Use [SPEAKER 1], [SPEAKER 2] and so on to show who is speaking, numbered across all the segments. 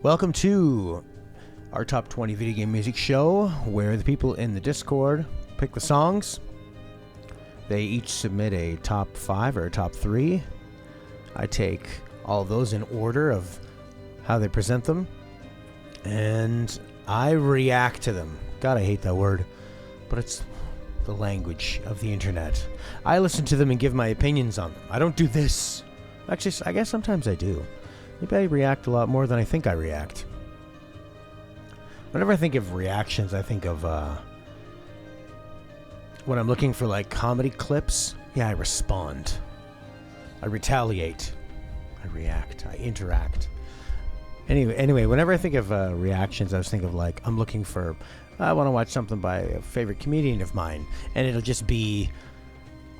[SPEAKER 1] Welcome to our top 20 video game music show, where the people in the Discord pick the songs. They each submit a top 5 or a top 3. I take all of those in order of how they present them, and I react to them. God, I hate that word, but it's the language of the internet. I listen to them and give my opinions on them. I don't do this. Actually, I guess sometimes I do. Maybe I react a lot more than I think I react. Whenever I think of reactions, I think of when I'm looking for like comedy clips. Yeah, I respond. I retaliate. I react. I interact. Anyway, whenever I think of reactions, I was thinking of like, I'm looking for, I want to watch something by a favorite comedian of mine, and it'll just be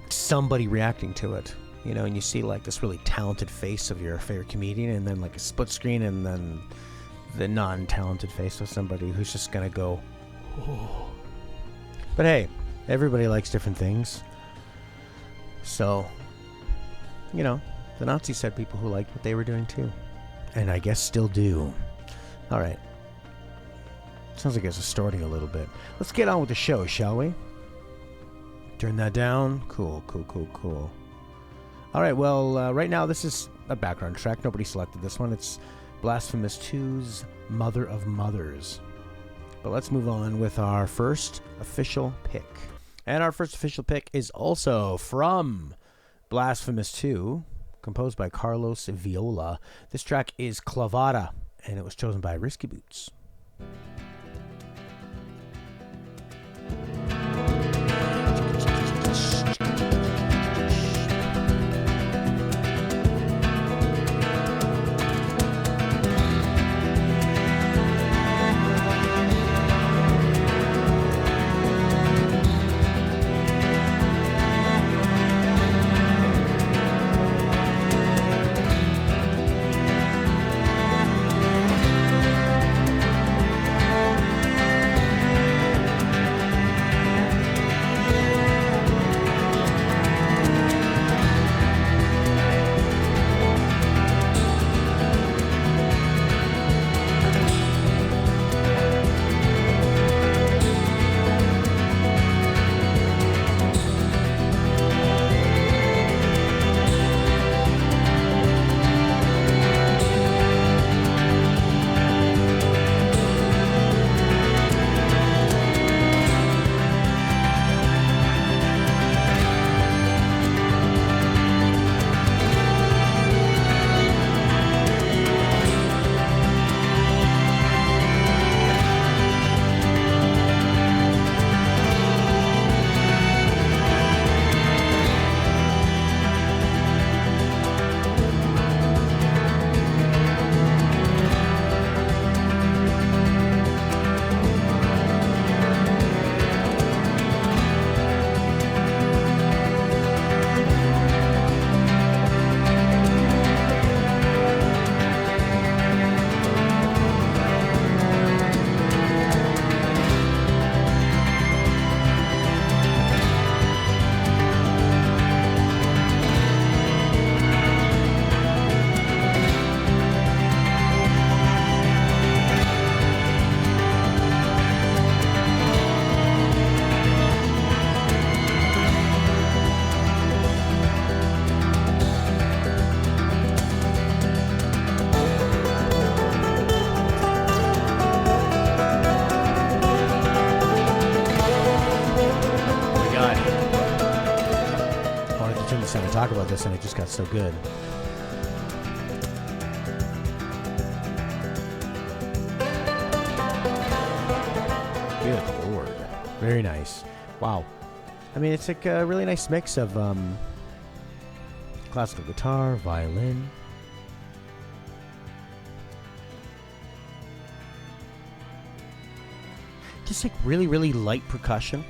[SPEAKER 1] somebody reacting to it. You know, and you see like this really talented face of your favorite comedian, and then like a split screen, and then the non-talented face of somebody who's just gonna go, oh. But hey, everybody likes different things. So, you know, the Nazis had people who liked what they were doing too. And I guess still do. Alright. Sounds like it's distorting a little bit. Let's get on with the show, shall we? Turn that down. Cool. Alright, well, right now this is a background track. Nobody selected this one. It's Blasphemous 2's Mother of Mothers. But let's move on with our first official pick. And our first official pick is also from Blasphemous 2, composed by Carlos Viola. This track is Clavada, and it was chosen by Risky Boots. Talk about this, and it just got so good. Good lord, very nice. Wow. I mean, it's like a really nice mix of classical guitar, violin, just like really light percussion.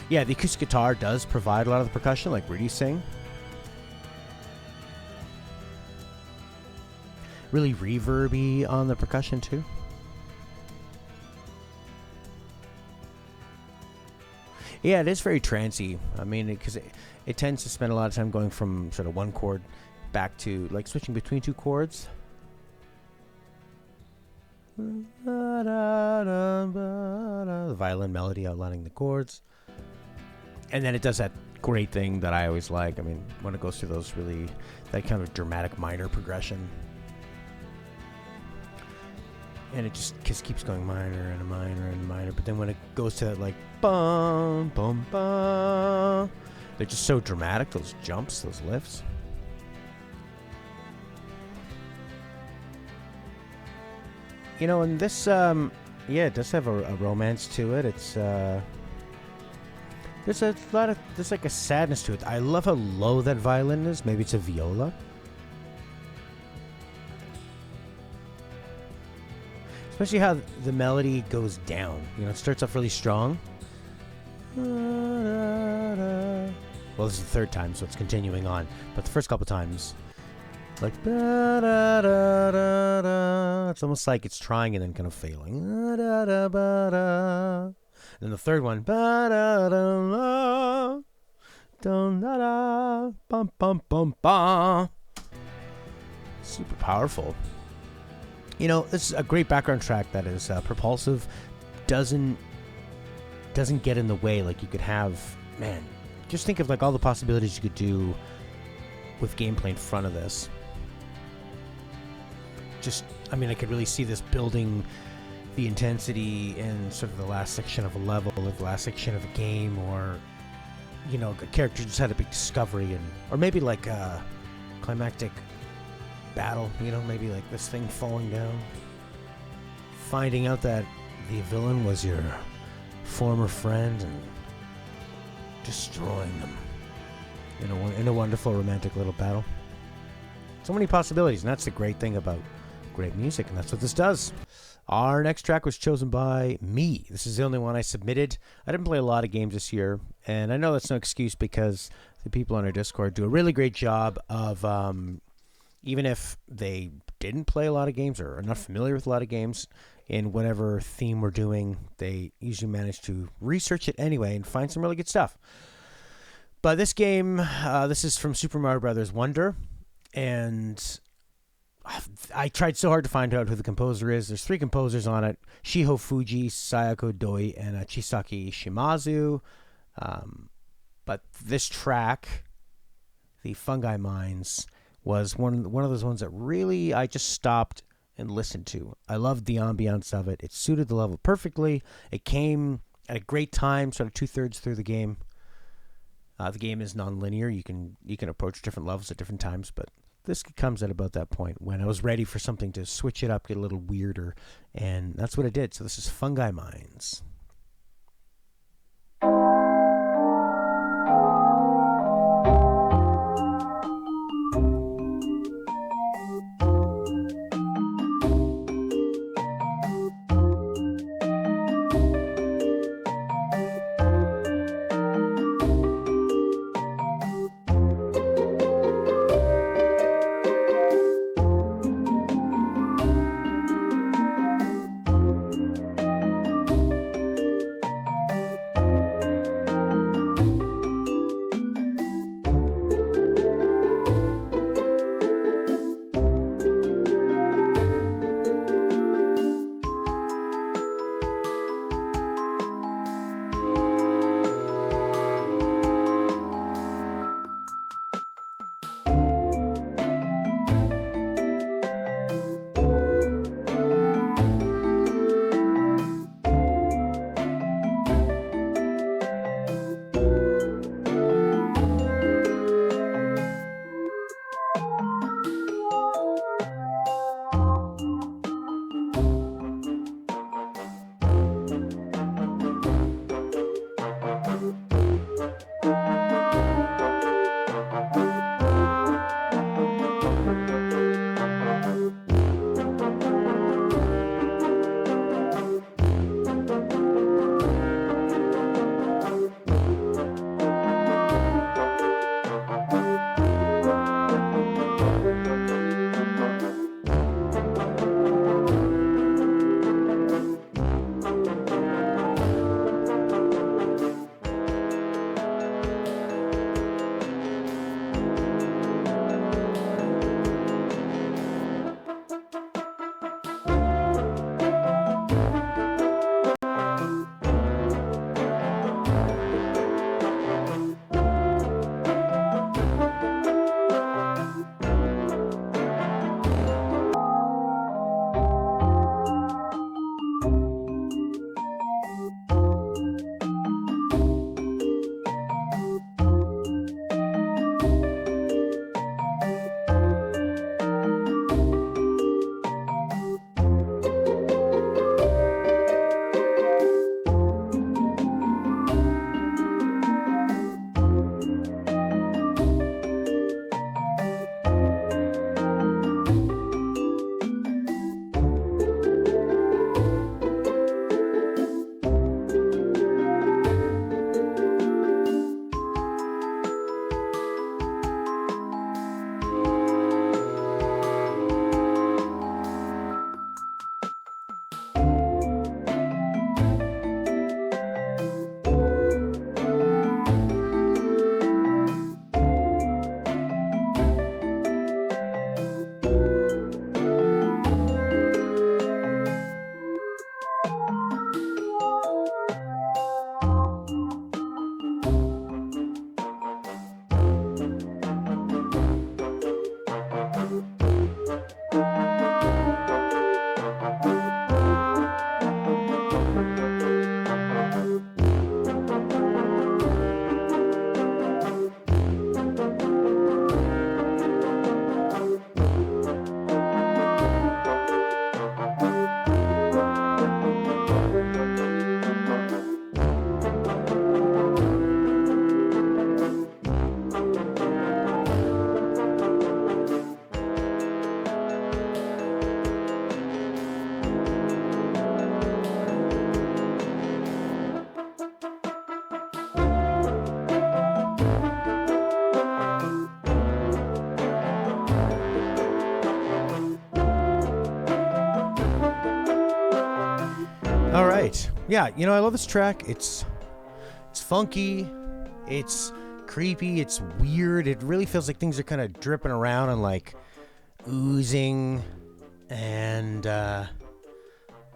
[SPEAKER 1] Yeah, the acoustic guitar does provide a lot of the percussion, like Rudy's saying. Really reverby on the percussion, too. Yeah, it is very trancey. I mean, because it tends to spend a lot of time going from sort of one chord back to, like, switching between two chords. The violin melody outlining the chords. And then it does that great thing that I always like. I mean, when it goes through those really, that kind of dramatic minor progression. And it just keeps going minor and a minor and a minor. But then when it goes to like, bum, bum, bum, they're just so dramatic, those jumps, those lifts. You know, and this, it does have a romance to it. It's, there's like a sadness to it. I love how low that violin is. Maybe it's a viola. Especially how the melody goes down. You know, it starts off really strong. Well, this is the third time, so it's continuing on. But the first couple times, like, it's almost like it's trying and then kind of failing. And then the third one, super powerful. You know, this is a great background track that is propulsive, doesn't get in the way. Like, you could have, man, just think of like all the possibilities you could do with gameplay in front of this. Just, I mean, I could really see this building the intensity in sort of the last section of a level, or the last section of a game, or, you know, a character just had a big discovery, or maybe like a climactic battle, you know, maybe like this thing falling down, finding out that the villain was your former friend and destroying them in a wonderful romantic little battle. So many possibilities, and that's the great thing about great music, and that's what this does. Our next track was chosen by me. This is the only one I submitted. I didn't play a lot of games this year, and I know that's no excuse because the people on our Discord do a really great job of, even if they didn't play a lot of games or are not familiar with a lot of games, in whatever theme we're doing, they usually manage to research it anyway and find some really good stuff. But this game, this is from Super Mario Bros. Wonder, and I tried so hard to find out who the composer is. There's 3 composers on it: Shiho Fuji, Sayako Doi, and Chisaki Shimazu. But this track, the Fungi Mines, was one of those ones that really I just stopped and listened to. I loved the ambiance of it. It suited the level perfectly. It came at a great time, sort of 2/3 through the game. The game is non-linear. You can approach different levels at different times, but this comes at about that point when I was ready for something to switch it up, get a little weirder, and that's what I did. So this is Fungi Mines. Yeah, you know, I love this track. It's funky, it's creepy, it's weird. It really feels like things are kind of dripping around and like oozing. And yeah,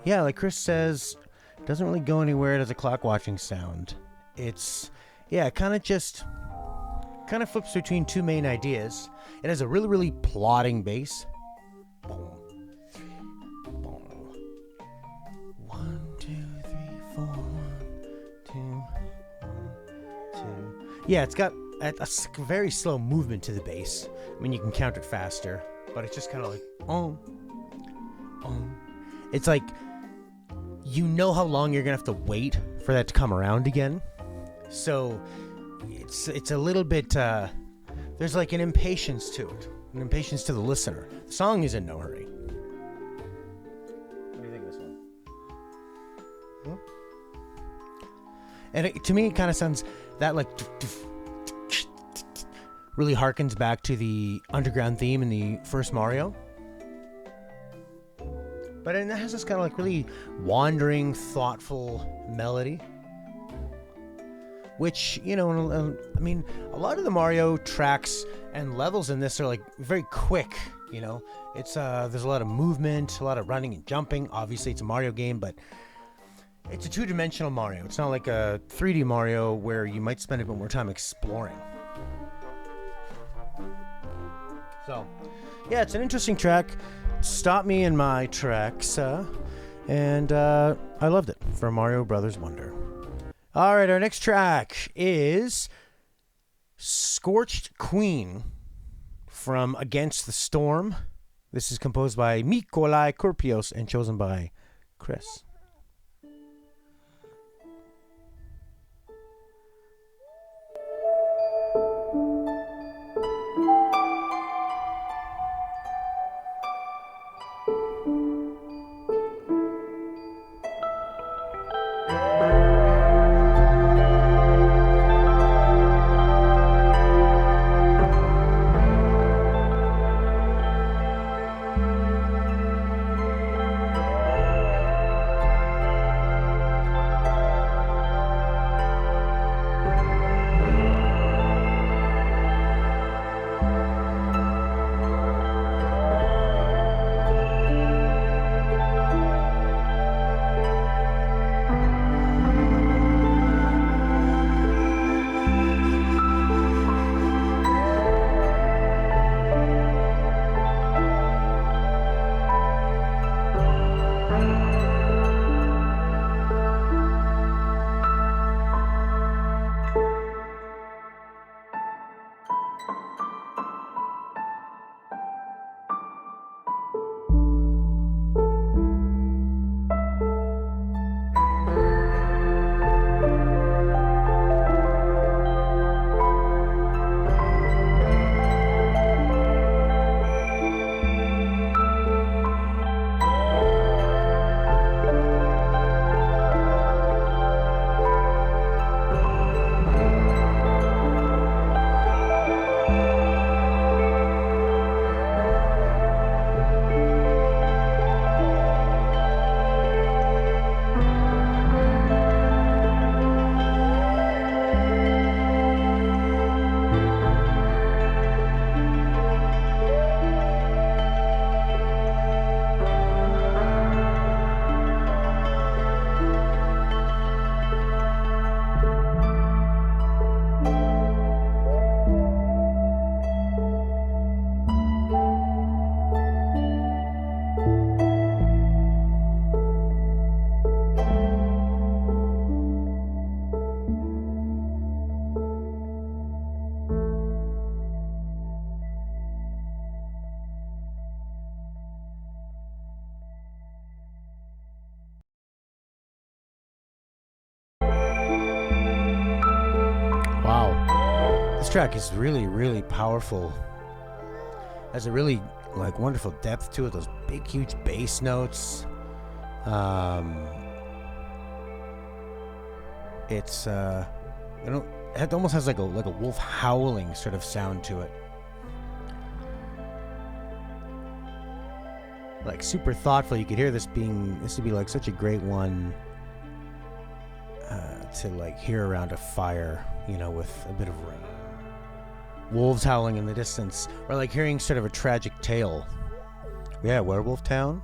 [SPEAKER 1] like Chris says, it doesn't really go anywhere. It has a clock watching sound. It's, yeah, it kind of flips between two main ideas. It has a really, really plodding bass. Boom, 3, boom. 1, 2, 3, 4, 1, 2, 1, 2. Yeah, it's got a very slow movement to the bass. I mean, you can count it faster, but it's just kind of like, It's like, you know how long you're gonna have to wait for that to come around again. So it's a little bit, there's like an impatience to it, an impatience to the listener. The song is in no hurry. What do you think of this one? And to me, it kind of sounds that like really harkens back to the underground theme in the first Mario. But it has this kind of like really wandering, thoughtful melody. Which, you know, I mean, a lot of the Mario tracks and levels in this are like very quick, you know. It's there's a lot of movement, a lot of running and jumping. Obviously, it's a Mario game, but it's a two-dimensional Mario. It's not like a 3D Mario where you might spend a bit more time exploring. So, yeah, it's an interesting track. Stopped me in my tracks, and I loved it for Mario Brothers Wonder. All right, our next track is Scorched Queen from Against the Storm. This is composed by Mikolai Kurpios and chosen by Chris. Wow. This track is really, really powerful. Has a really like wonderful depth to it. Those big, huge bass notes. It's it almost has like a wolf howling sort of sound to it. Like super thoughtful. You could hear this would be like such a great one to like hear around a fire, you know, with a bit of rain, wolves howling in the distance, or like hearing sort of a tragic tale. Yeah, Werewolf Town.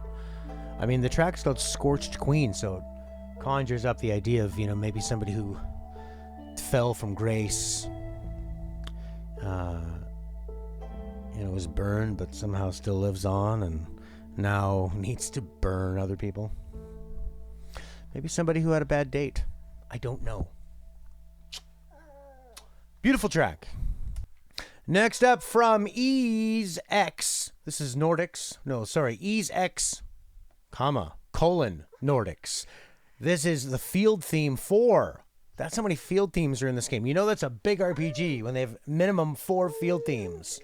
[SPEAKER 1] I mean, the track's called Scorched Queen, so it conjures up the idea of, you know, maybe somebody who fell from grace, you know, was burned but somehow still lives on and now needs to burn other people. Maybe somebody who had a bad date. I don't know. Beautiful track. Next up from EASX. This is Nordics. No, sorry. EASX, Nordics. This is the field theme 4. That's how many field themes are in this game. You know that's a big RPG when they have minimum 4 field themes.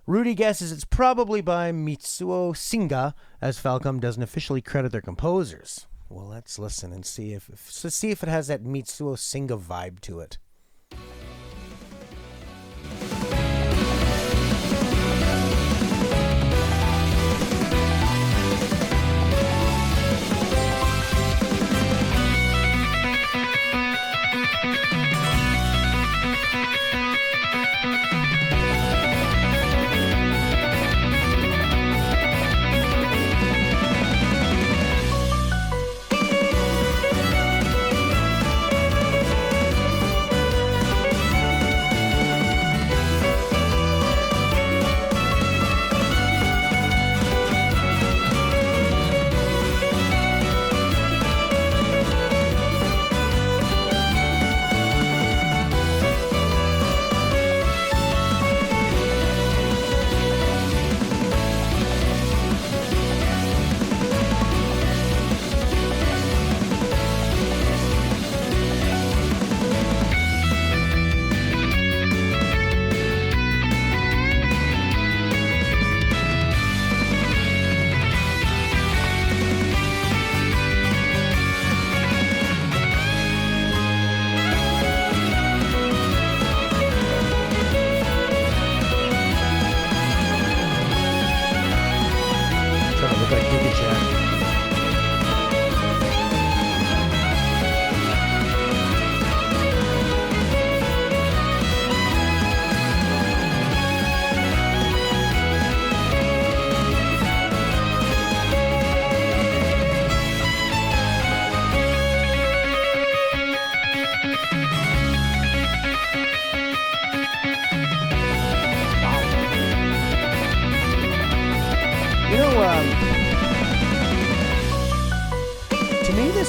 [SPEAKER 1] Rudy guesses it's probably by Mitsuo Singa, as Falcom doesn't officially credit their composers. Well, let's listen and see if it has that Mitsuo Singa vibe to it.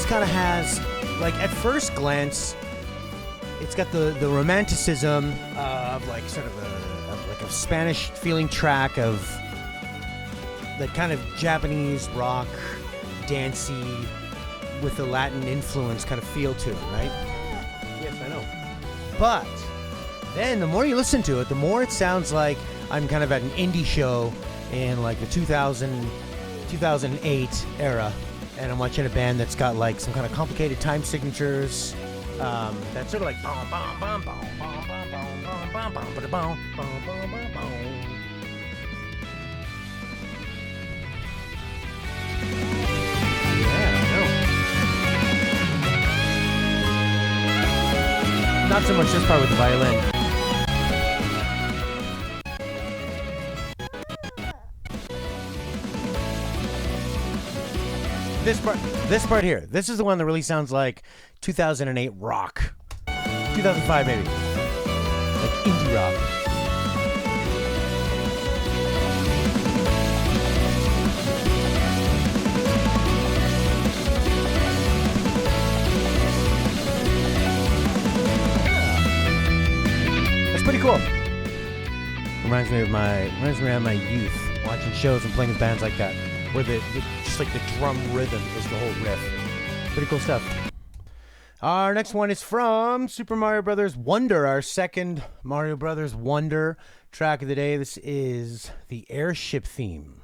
[SPEAKER 1] Kind of has, like, at first glance, it's got the romanticism of like sort of a Spanish feeling track of that kind of Japanese rock, dancey, with the Latin influence kind of feel to it, right? Yes, I know. But then the more you listen to it, the more it sounds like I'm kind of at an indie show in like the 2008 era. And I'm watching a band that's got like some kind of complicated time signatures. That's sort of like bom bom bom bom bom bom bom bom bom bom bom bom bom bom. Yeah, I know. Not so much this part with the violin. This part here. This is the one that really sounds like 2008 rock. 2005 maybe. Like indie rock. That's pretty cool. Reminds me of my youth, watching shows and playing with bands like that. Where just like the drum rhythm is the whole riff. Pretty cool stuff. Our next one is from Super Mario Bros. Wonder, our second Mario Bros. Wonder track of the day. This is the Airship theme.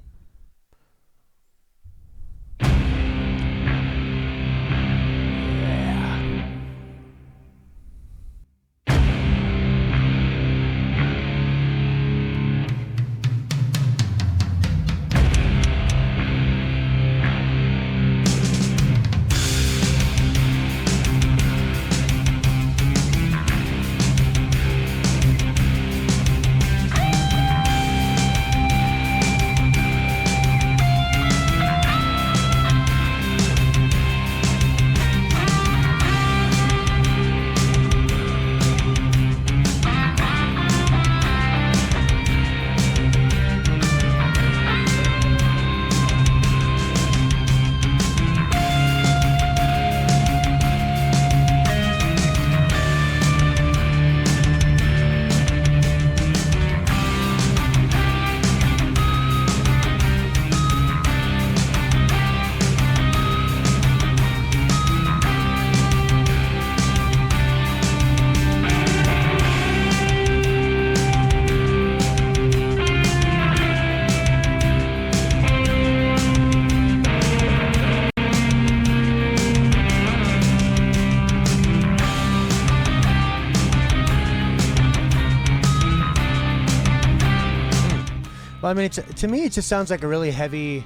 [SPEAKER 1] Well, I mean, to me, it just sounds like a really heavy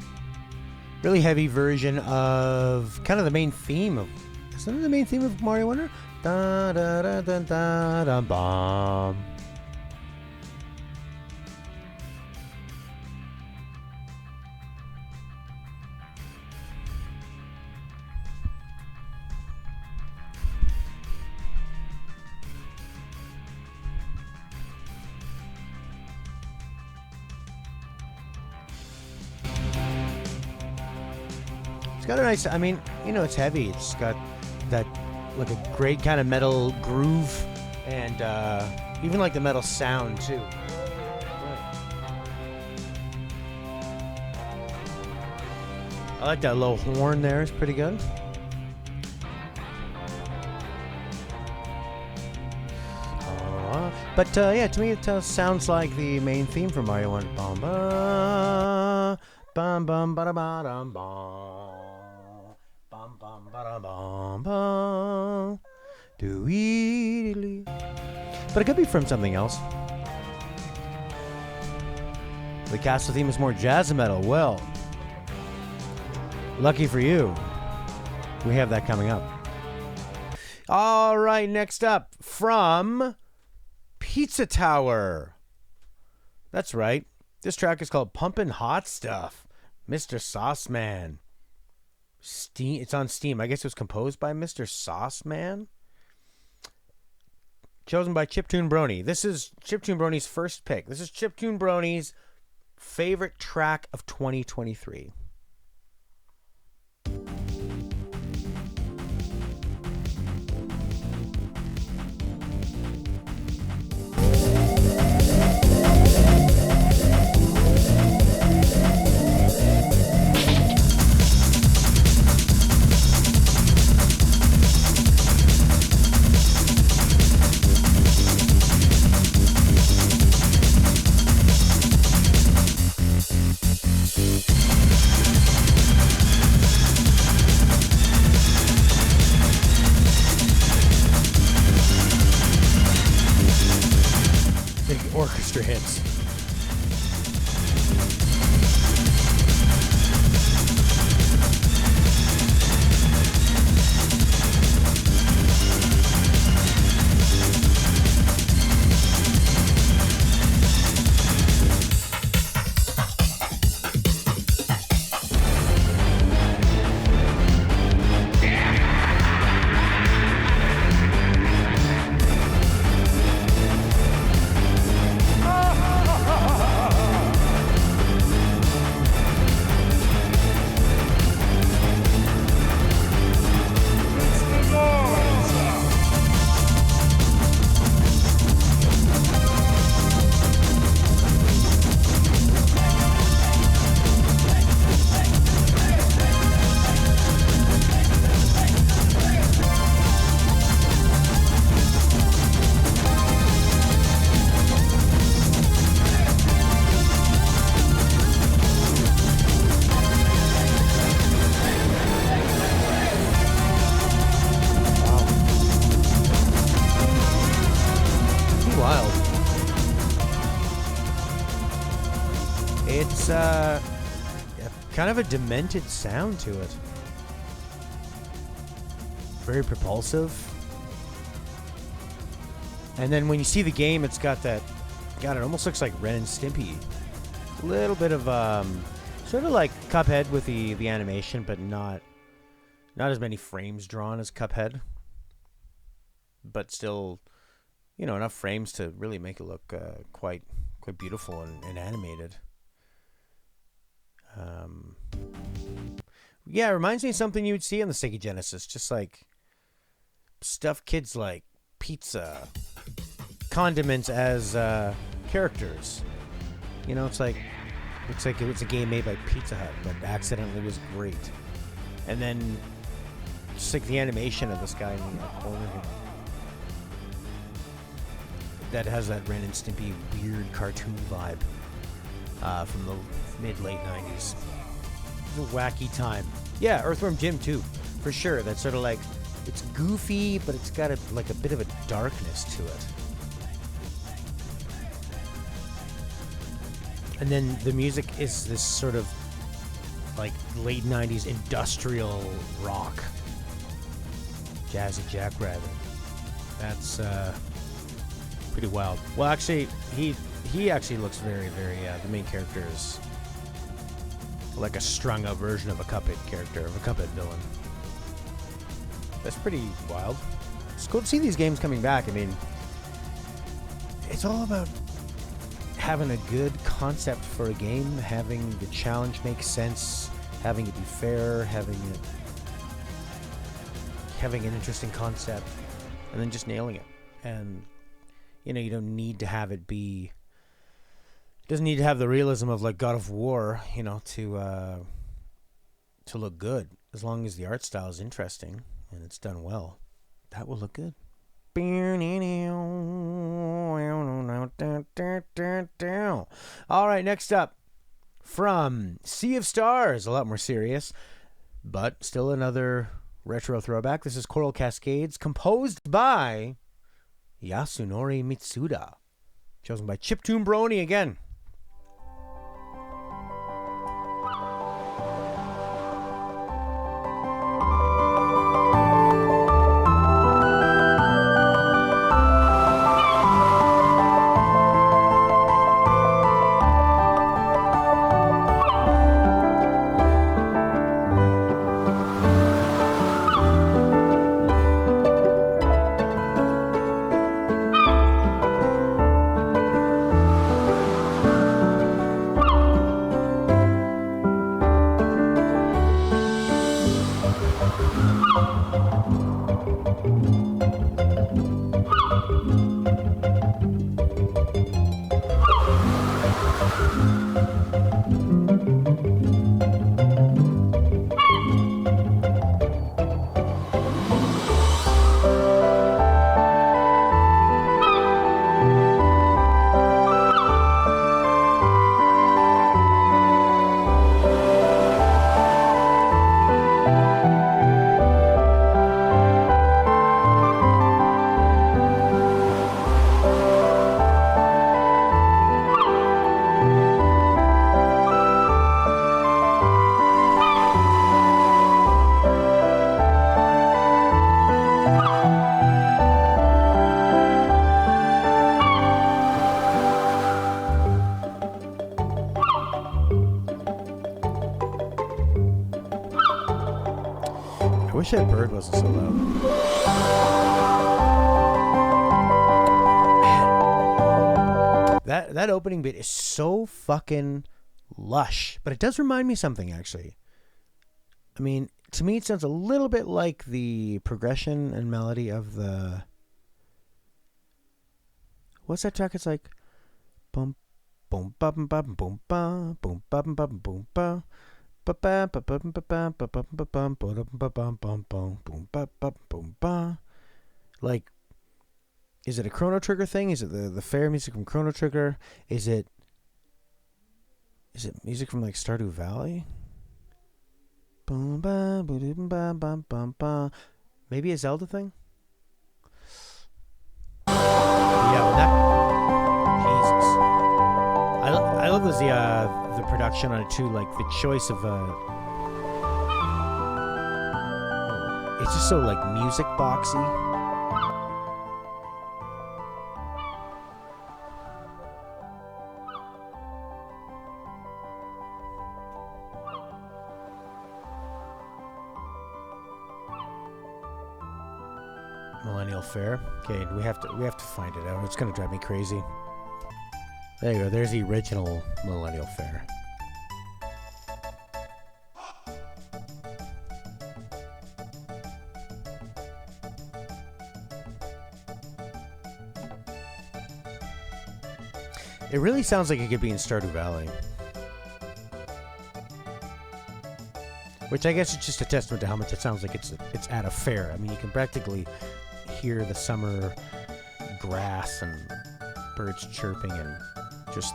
[SPEAKER 1] version of kind of the main theme of. Isn't it the main theme of Mario Wonder? Da da da da da da bomb. Got a nice, I mean, you know, it's heavy. It's got that, like a great kind of metal groove and even like the metal sound too. I like that low horn there. It's pretty good. But yeah, to me it sounds like the main theme from Mario 1. Bum bum bum bum ba da ba dum bum. Bum ba bum bum. But it could be from something else. The castle theme is more jazz metal. Well, lucky for you, we have that coming up. All right, next up from Pizza Tower. That's right. This track is called Pumpin' Hot Stuff. Mr. Sauce Man. Steam. It's on Steam. I guess it was composed by Mr. Sauce Man. Chosen by Chiptune Brony. This is Chiptune Brony's first pick. This is Chiptune Brony's favorite track of 2023. Orchestra hits. Kind of a demented sound to it. Very propulsive. And then when you see the game, it's got that, God, it almost looks like Ren and Stimpy. A little bit of, sort of like Cuphead with the animation, but not as many frames drawn as Cuphead. But still, you know, enough frames to really make it look quite beautiful and animated. Yeah, it reminds me of something you would see on the Sega Genesis. Just like stuff kids like pizza, condiments as characters. You know, it's like it was a game made by Pizza Hut, but accidentally was great. And then just like the animation of this guy in the corner here, that has that Ren and Stimpy weird cartoon vibe from the mid-late 90s. It was a wacky time. Yeah, Earthworm Jim too, for sure. That's sort of like, it's goofy, but it's got a bit of a darkness to it. And then the music is this sort of like late 90s industrial rock. Jazzy Jackrabbit. That's pretty wild. Well, actually, he actually looks very, very, the main character is like a strung out version of a Cuphead character, of a Cuphead villain. That's pretty wild. It's cool to see these games coming back. I mean, it's all about having a good concept for a game, having the challenge make sense, having it be fair, having an interesting concept, and then just nailing it. And you know, you don't need to have it be. It doesn't need to have the realism of like God of War, you know, to look good. As long as the art style is interesting and it's done well, that will look good. All right, next up from Sea of Stars, a lot more serious, but still another retro throwback. This is Coral Cascades, composed by Yasunori Mitsuda, chosen by Chiptune Brony again. I wish that bird wasn't so loud. That opening bit is so fucking lush, but it does remind me of something, actually. I mean, to me, it sounds a little bit like the progression and melody of the... What's that track? It's like... Boom, boom, bum, bum, boom, ba, boom, bum, bum, boom, ba. Like, is it a Chrono Trigger thing? Is it the fair music from Chrono Trigger? Is it music from like Stardo Valley? Maybe a Zelda thing? Yeah, well, that... Jesus. I love the production on it too, like the choice of it's just so like music boxy. Millennial Fair. Okay, we have to find it out. It's gonna drive me crazy. There you go. There's the original Millennial Fair. It really sounds like it could be in Stardew Valley. Which I guess is just a testament to how much it sounds like it's at a fair. I mean, you can practically hear the summer grass and birds chirping and just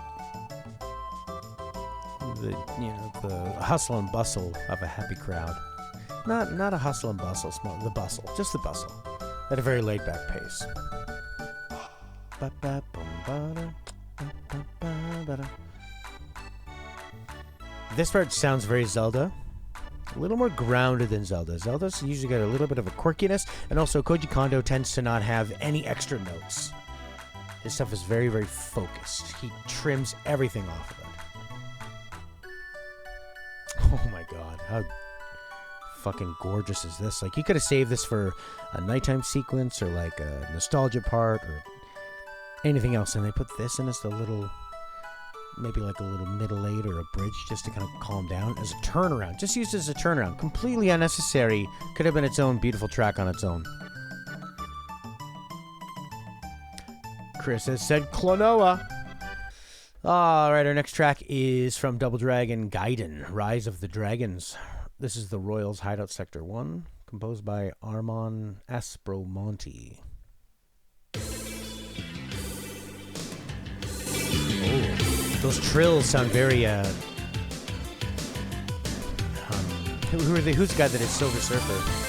[SPEAKER 1] the hustle and bustle of a happy crowd. Not a hustle and bustle, the bustle, just the bustle, at a very laid back pace. This part sounds very Zelda. A little more grounded than Zelda. Zelda's usually got a little bit of a quirkiness, and also Koji Kondo tends to not have any extra notes. His stuff is very, very focused. He trims everything off of it. Oh my god, how fucking gorgeous is this? Like, you could have saved this for a nighttime sequence or like a nostalgia part or anything else, and they put this in as a little, maybe like a little middle eight or a bridge just to kind of calm down as a turnaround. Just used as a turnaround. Completely unnecessary. Could have been its own beautiful track on its own. Chris has said Klonoa. Alright, our next track is from Double Dragon Gaiden, Rise of the Dragons. This is the Royals Hideout Sector 1, composed by Armon Aspromonte. Oh, those trills sound very, who's the guy that is Silver Surfer?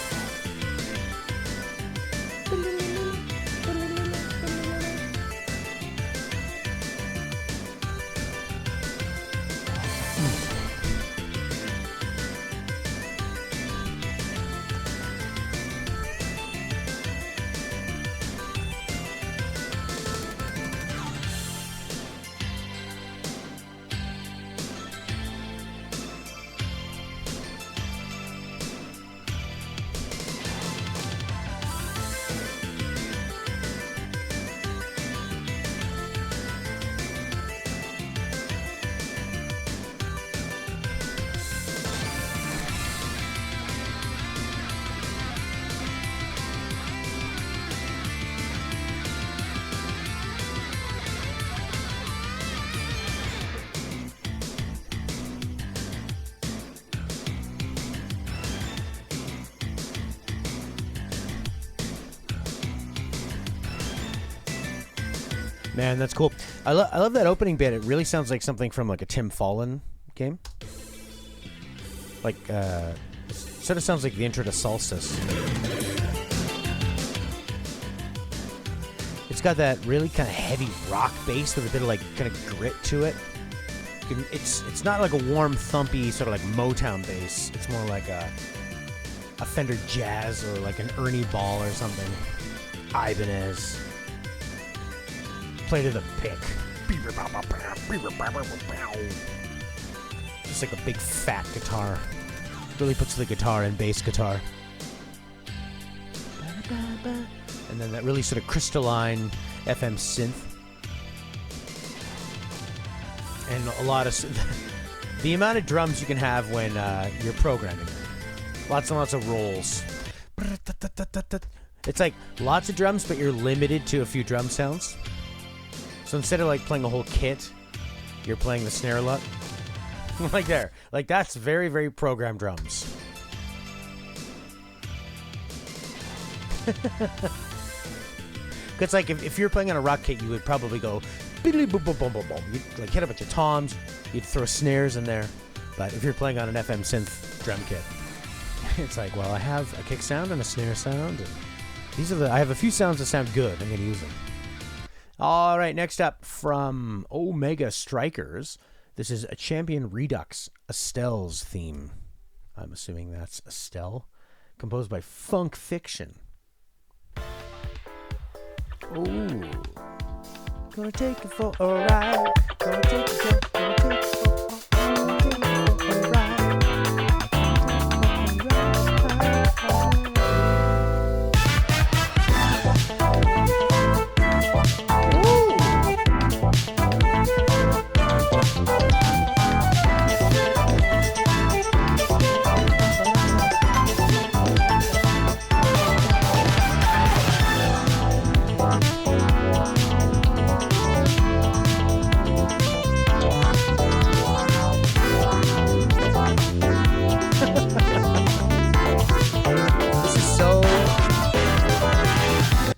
[SPEAKER 1] Man, that's cool. I love that opening bit. It really sounds like something from like a Tim Fallen game. Like, sort of sounds like the intro to Solstice. It's got that really kind of heavy rock bass with a bit of like kind of grit to it. It's not like a warm, thumpy sort of like Motown bass. It's more like a Fender Jazz or like an Ernie Ball or something. Ibanez. Play to the pick. Just like a big fat guitar. Really puts the guitar in bass guitar. And then that really sort of crystalline FM synth. And a lot of... the amount of drums you can have when you're programming. Lots and lots of rolls. It's like lots of drums, but you're limited to a few drum sounds. So instead of like playing a whole kit, you're playing the snare a lot. Like there. Like that's very, very programmed drums. It's like if you're playing on a rock kit, you would probably go boom, boom, boom, boom, boom, boom. You'd like hit a bunch of toms, you'd throw snares in there. But if you're playing on an FM synth drum kit, it's like, well, I have a kick sound and a snare sound, and these are I have a few sounds that sound good. I'm gonna use them. All right, next up from Omega Strikers, this is a Champion Redux, Estelle's theme. I'm assuming that's Estelle, composed by Funk Fiction. Ooh, gonna take you for a ride. Gonna take you for a ride.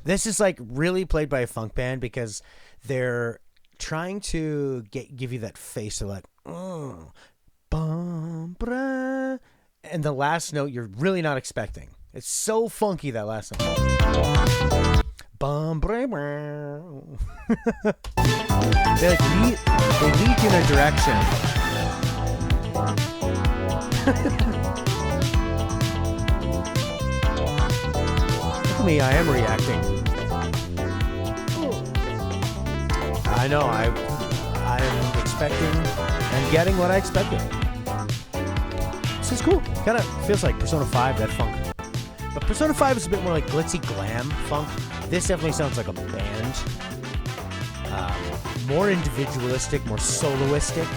[SPEAKER 1] This is like really played by a funk band because they're trying to give you that face of like, bum, bra, and the last note you're really not expecting. It's so funky, that last note. Bum, bra, bra. They lead you in a direction. Look at me, I am reacting. I know, I'm expecting and getting what I expected. This is cool. Kind of feels like Persona 5, that funk. But Persona 5 is a bit more like glitzy glam funk. This definitely sounds like a band. More individualistic, more soloistic.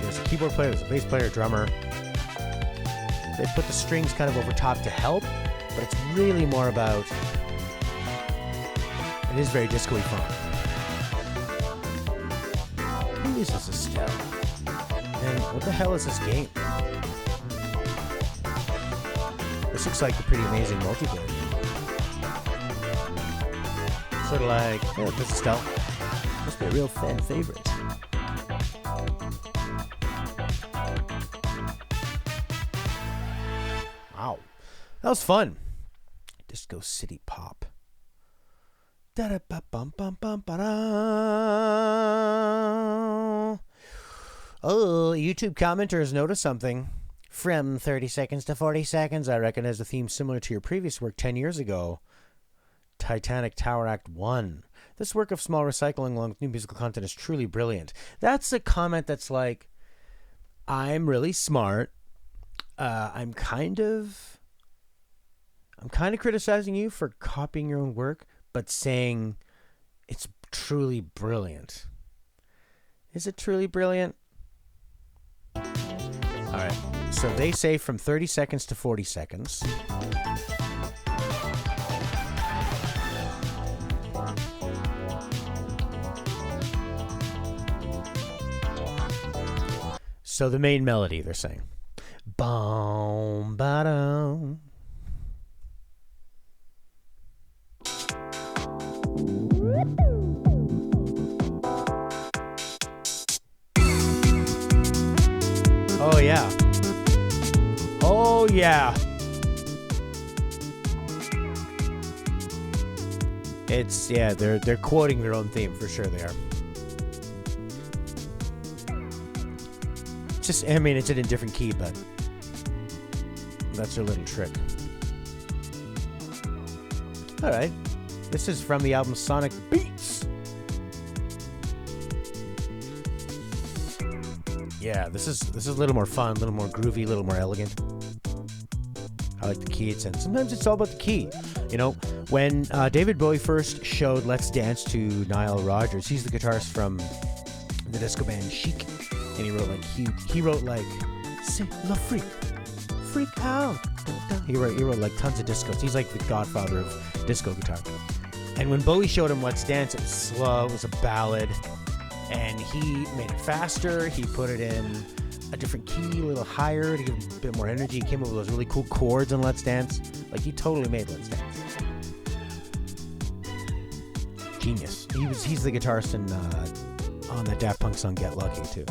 [SPEAKER 1] There's a keyboard player, there's a bass player, a drummer. They put the strings kind of over top to help, but it's really more about... It is very disco-y funk. Who is this Estelle? And what the hell is this game? This looks like a pretty amazing multiplayer. Sort of like, oh, this is Estelle. Must be a real fan favorite. Wow. That was fun. Disco City Pop. Oh, YouTube commenters noticed something. From 30 seconds to 40 seconds, I reckon, has a theme similar to your previous work 10 years ago. Titanic Tower Act 1. This work of small recycling along with new musical content is truly brilliant. That's a comment that's like, I'm really smart. I'm kind of criticizing you for copying your own work, but saying it's truly brilliant. Is it truly brilliant? All right. So they say from 30 seconds to 40 seconds. So the main melody, they're saying. Boom, ba-dum. Oh yeah. Oh yeah. It's, yeah, they're quoting their own theme, for sure they are. Just, I mean, it's in a different key, but that's their little trick. All right. This is from the album Sonic Beats. Yeah, this is a little more fun, a little more groovy, a little more elegant. I like the key it's in. Sometimes it's all about the key. You know, when David Bowie first showed Let's Dance to Nile Rodgers, he's the guitarist from the disco band Chic, and he wrote like "C'est la freak, freak out." He wrote like tons of discos. He's like the godfather of disco guitar. And when Bowie showed him Let's Dance, it was slow, it was a ballad, and he made it faster. He put it in a different key, a little higher to give him a bit more energy. He came up with those really cool chords on Let's Dance. Like, he totally made Let's Dance. Genius. He's the guitarist on the Daft Punk song Get Lucky too.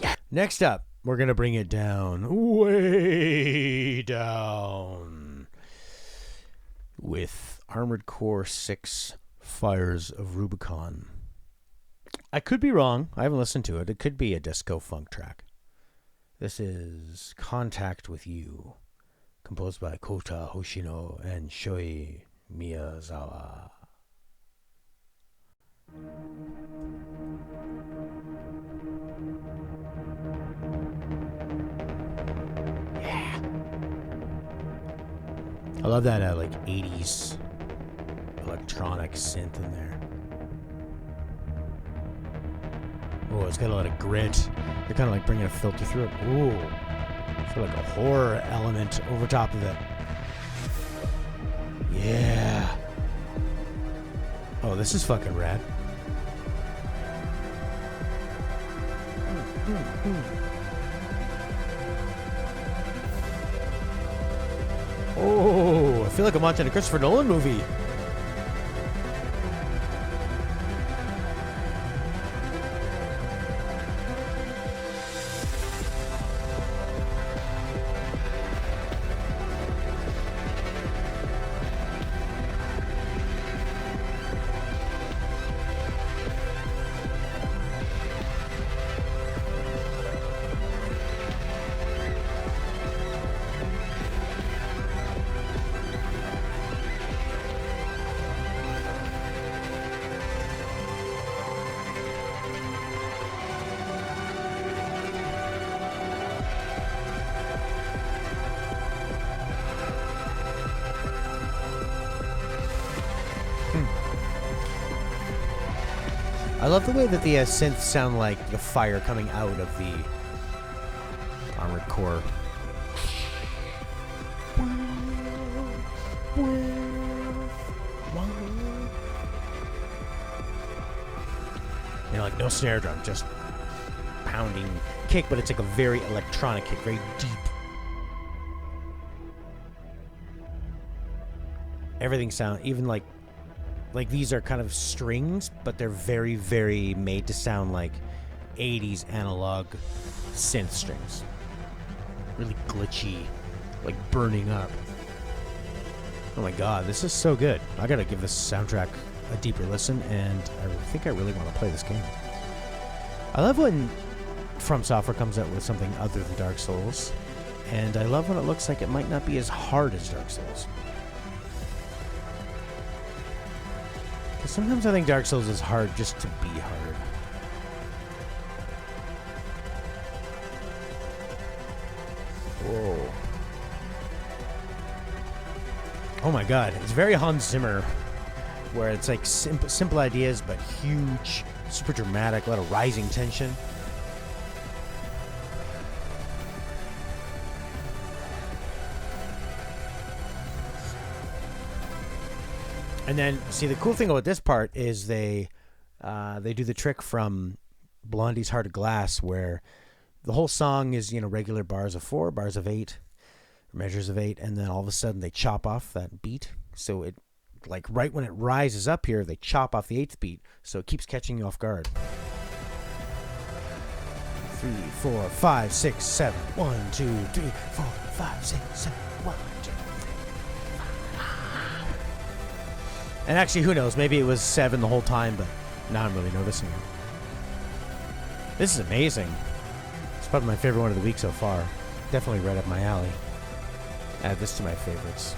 [SPEAKER 1] Yeah. Next up, we're gonna bring it down, way down, with Armored Core 6 Fires of Rubicon. I could be wrong. I haven't listened to it. It could be a disco funk track. This is Contact with You, composed by Kota Hoshino and Shoei Miyazawa. Yeah. I love that like 80s electronic synth in there. Oh, it's got a lot of grit. They're kind of like bringing a filter through it. Ooh. It's like a horror element over top of it. Yeah. Oh, this is fucking rad. Oh, I feel like I'm watching a Christopher Nolan movie. I love the way that the synths sound like the fire coming out of the armored core. You know, like no snare drum, just pounding kick, but it's like a very electronic kick, very deep. Everything sound, even like these are kind of strings, but they're very, very made to sound like 80s analog synth strings. Really glitchy, like burning up. Oh my god, this is so good. I gotta give this soundtrack a deeper listen, and I think I really want to play this game. I love when From Software comes out with something other than Dark Souls, and I love when it looks like it might not be as hard as Dark Souls. Because sometimes I think Dark Souls is hard just to be hard. Whoa. Oh my god, it's very Hans Zimmer, where it's like simple ideas, but huge, super dramatic, a lot of rising tension. And then, see, the cool thing about this part is they do the trick from Blondie's Heart of Glass, where the whole song is, you know, regular bars of 4, bars of 8, measures of 8, and then all of a sudden they chop off that beat. So it, like, right when it rises up here, they chop off the 8th beat, so it keeps catching you off guard. 3, 4, 5, 6, 7. 1, 2, 3, 4, 5, 6, 7. 1, 2, 3, 4, 5. And actually, who knows? Maybe it was 7 the whole time, but now I'm really noticing it. This is amazing. It's probably my favorite one of the week so far. Definitely right up my alley. Add this to my favorites.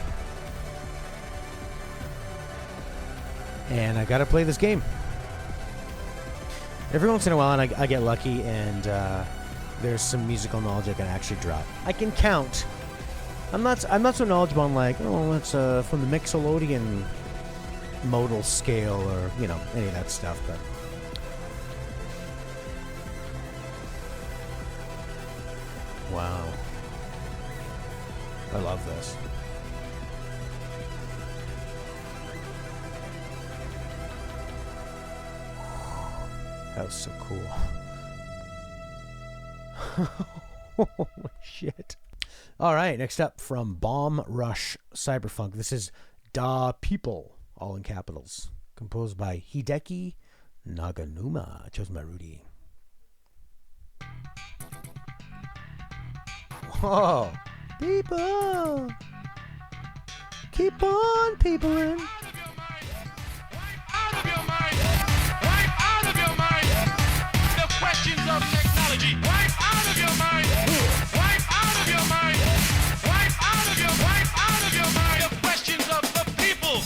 [SPEAKER 1] And I gotta play this game. Every once in a while, and I get lucky, and there's some musical knowledge I can actually drop. I can count. I'm not so knowledgeable on, like, oh, it's from the Mixolydian modal scale, or, you know, any of that stuff, but wow. I love this. That was so cool. Holy shit. All right, next up from Bomb Rush Cyberfunk. This is Da People, all in capitals. Composed by Hideki Naganuma. Chosen by Rudy. Whoa. People. Keep on peopling.
[SPEAKER 2] Out of your mind. Wipe out of your mind. The questions of technology. Wipe out of your mind. Wipe out of your mind. Wipe out of your mind. The questions of the people.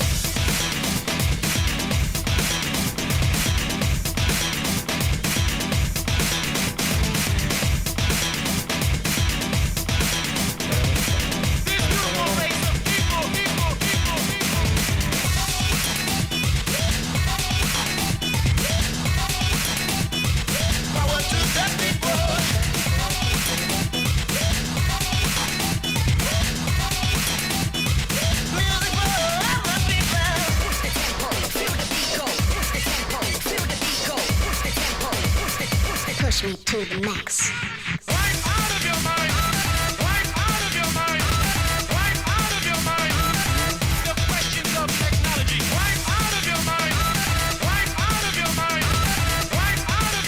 [SPEAKER 3] Push me to the max.
[SPEAKER 2] Wipe out of your mind. Wipe out of your mind. Wipe out of your mind. The questions of technology. Wipe out of your mind. Wipe out of your mind. Wipe out of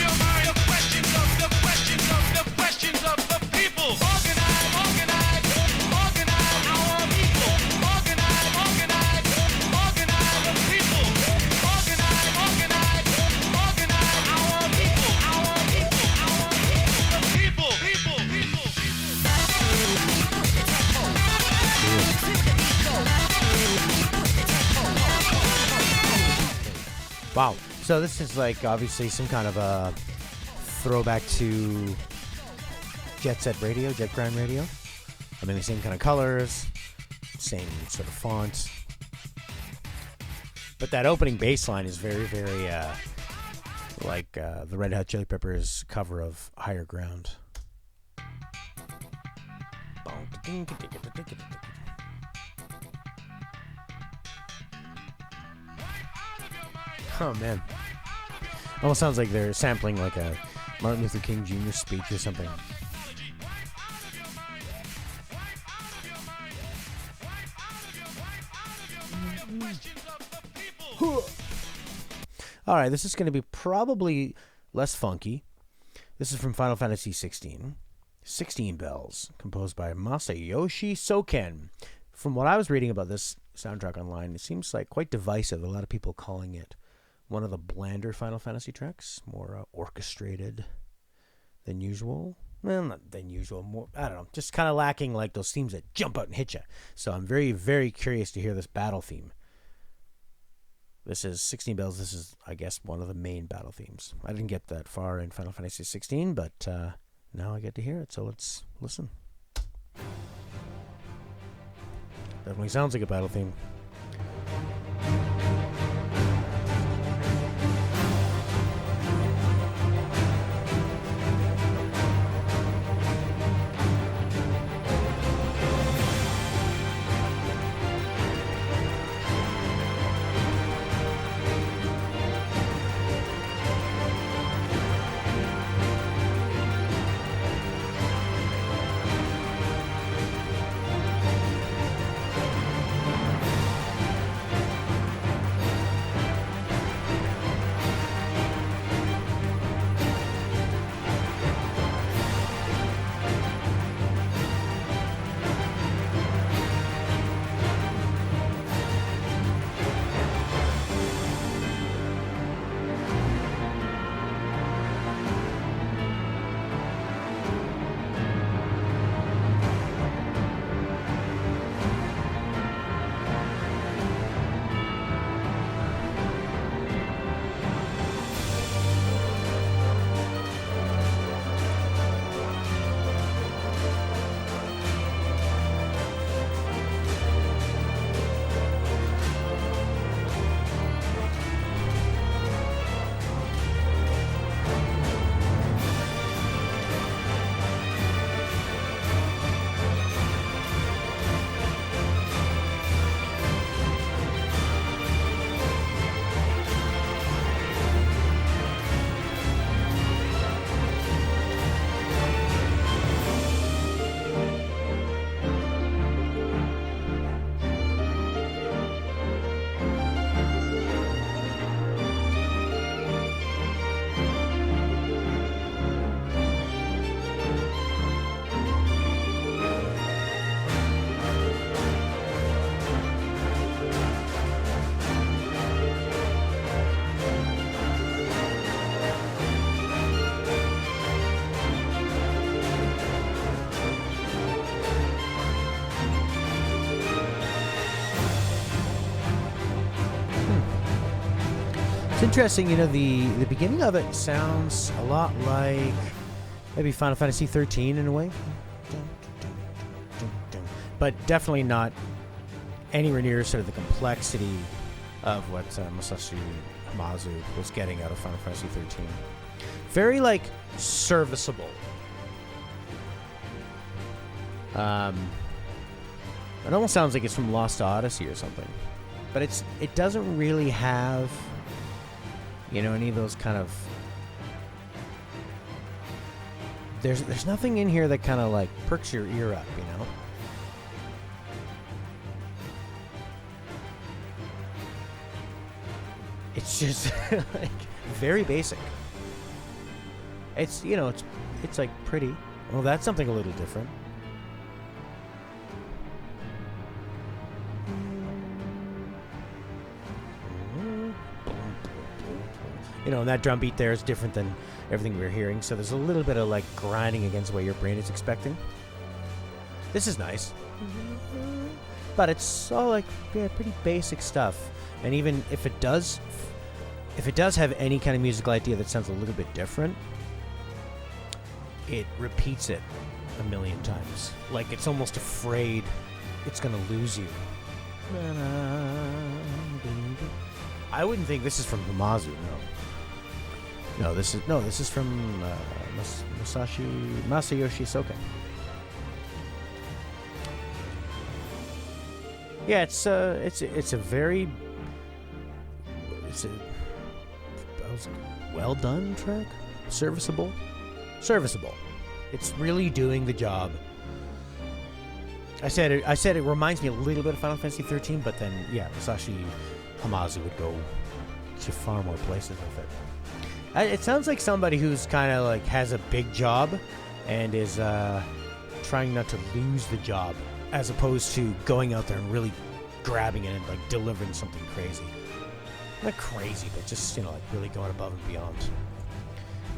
[SPEAKER 2] your mind. The questions of the questions of the people. Organize our people. Organize the people. Organize our
[SPEAKER 1] Wow. So this is like obviously some kind of a throwback to Jet Set Radio, Jet Grind Radio. I mean, the same kind of colors, same sort of font. But that opening bass line is very, very like the Red Hot Chili Peppers cover of Higher Ground. Oh man, almost sounds like they're sampling like a Martin Luther King Jr. speech or something. All right, this is going to be probably less funky. This is from Final Fantasy 16. 16 Bells, composed by Masayoshi Soken. From what I was reading about this soundtrack online, it seems like quite divisive. A lot of people calling it one of the blander Final Fantasy tracks, more orchestrated than usual. Well, not than usual, more, I don't know, just kind of lacking like those themes that jump out and hit you. So I'm very, very curious to hear this battle theme. This is 16 Bells. This is, I guess, one of the main battle themes. I didn't get that far in Final Fantasy 16, but now I get to hear it, so let's listen. Definitely sounds like a battle theme. Interesting, you know, the beginning of it sounds a lot like maybe Final Fantasy 13 in a way, but definitely not anywhere near sort of the complexity of what Masashi Hamazu was getting out of Final Fantasy 13. Very like serviceable. It almost sounds like it's from Lost Odyssey or something, but it doesn't really have, you know, any of those kind of... There's nothing in here that kind of like perks your ear up, you know? It's just like very basic. It's, you know, it's like pretty. Well, that's something a little different. You know, and that drum beat there is different than everything we were hearing, so there's a little bit of like grinding against what your brain is expecting. This is nice, but it's all like, yeah, pretty basic stuff. And even if it does have any kind of musical idea that sounds a little bit different, it repeats it a million times. Like it's almost afraid it's gonna lose you. I wouldn't think this is from Hamazu. No, this is from Masayoshi Soken. Yeah, it's a very well done track, serviceable. It's really doing the job. I said it reminds me a little bit of Final Fantasy 13, but then yeah, Masashi Hamazu would go to far more places with it. It sounds like somebody who's kind of like has a big job and is trying not to lose the job, as opposed to going out there and really grabbing it and like delivering something crazy. Not crazy, but just, you know, like really going above and beyond.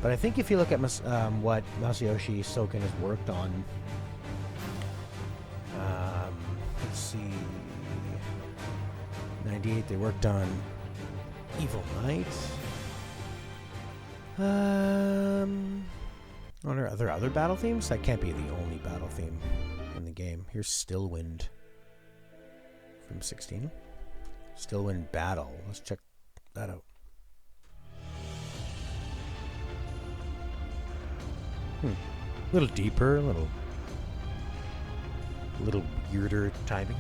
[SPEAKER 1] But I think if you look at what Masayoshi Soken has worked on, let's see, 98 they worked on Evil Knight. Are there other battle themes? That can't be the only battle theme in the game. Here's Stillwind from 16. Stillwind Battle. Let's check that out. A little deeper, a little weirder timing.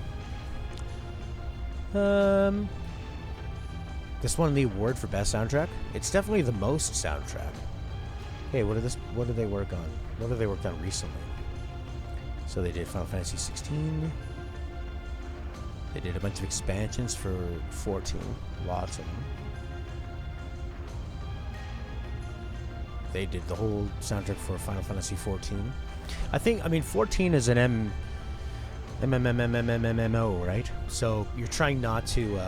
[SPEAKER 1] This won the award for best soundtrack. It's definitely the most soundtrack. Hey, what did they work on? What have they worked on recently? So they did Final Fantasy 16. They did a bunch of expansions for 14. Lots of them. They did the whole soundtrack for Final Fantasy 14. I mean 14 is an MMO, right? So you're trying not to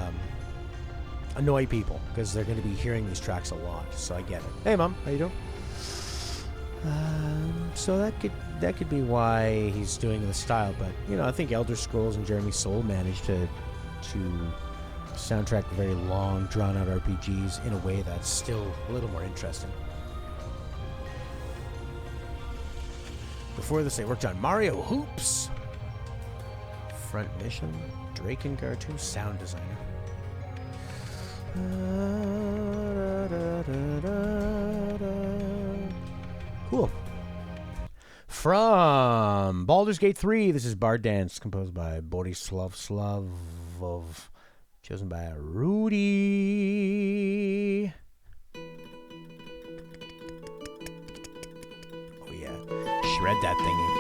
[SPEAKER 1] annoy people because they're going to be hearing these tracks a lot. So I get it. Hey, Mom, how you doing? So that could be why he's doing the style, but you know, I think Elder Scrolls and Jeremy Soule managed to soundtrack very long, drawn-out RPGs in a way that's still a little more interesting. Before this, they worked on Mario Hoops, Front Mission, Drakengar 2, sound designer. Cool. From Baldur's Gate 3, this is Bard Dance, composed by Borislav Slavov, chosen by Rudy. Oh yeah, shred that thingy.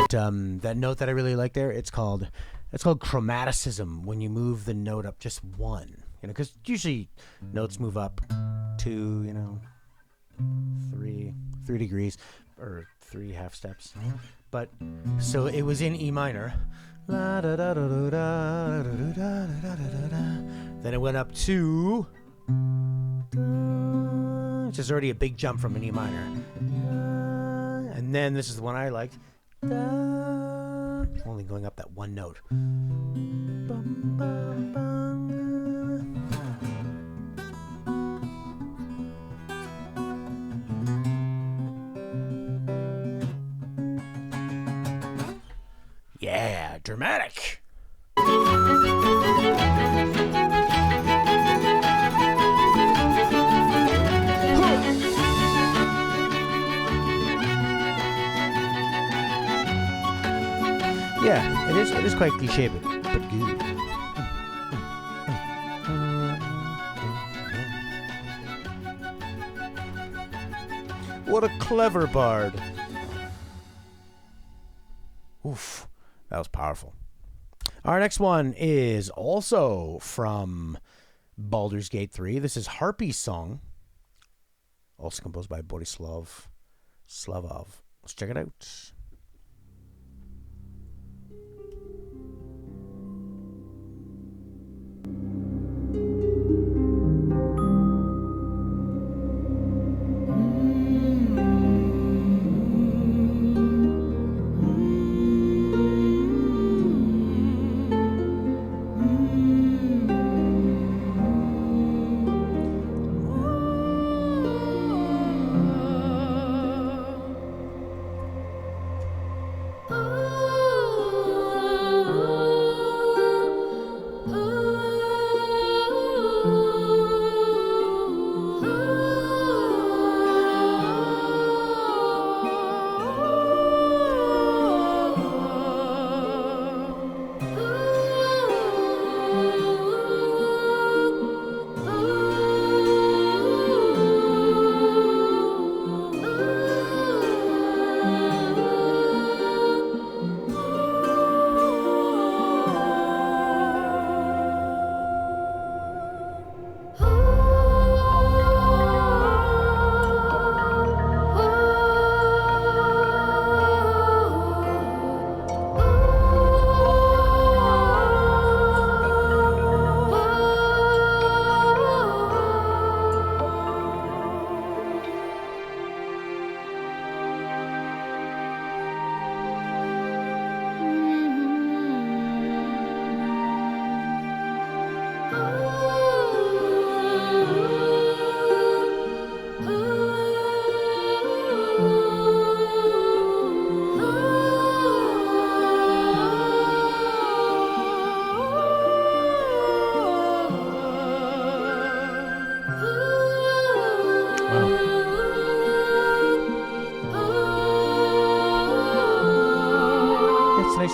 [SPEAKER 1] that note that I really like there. It's called chromaticism, when you move the note up just one. You know, because usually notes move up 2, 3 degrees or 3 half steps. But so it was in E minor. Then it went up to, which is already a big jump from an E minor. And then this is the one I liked. Only going up that one note. Yeah, dramatic. Yeah, it is quite cliche, but good. What a clever bard. Oof, that was powerful. Our next one is also from Baldur's Gate 3. This is Harpy's Song, also composed by Borislav Slavov. Let's check it out.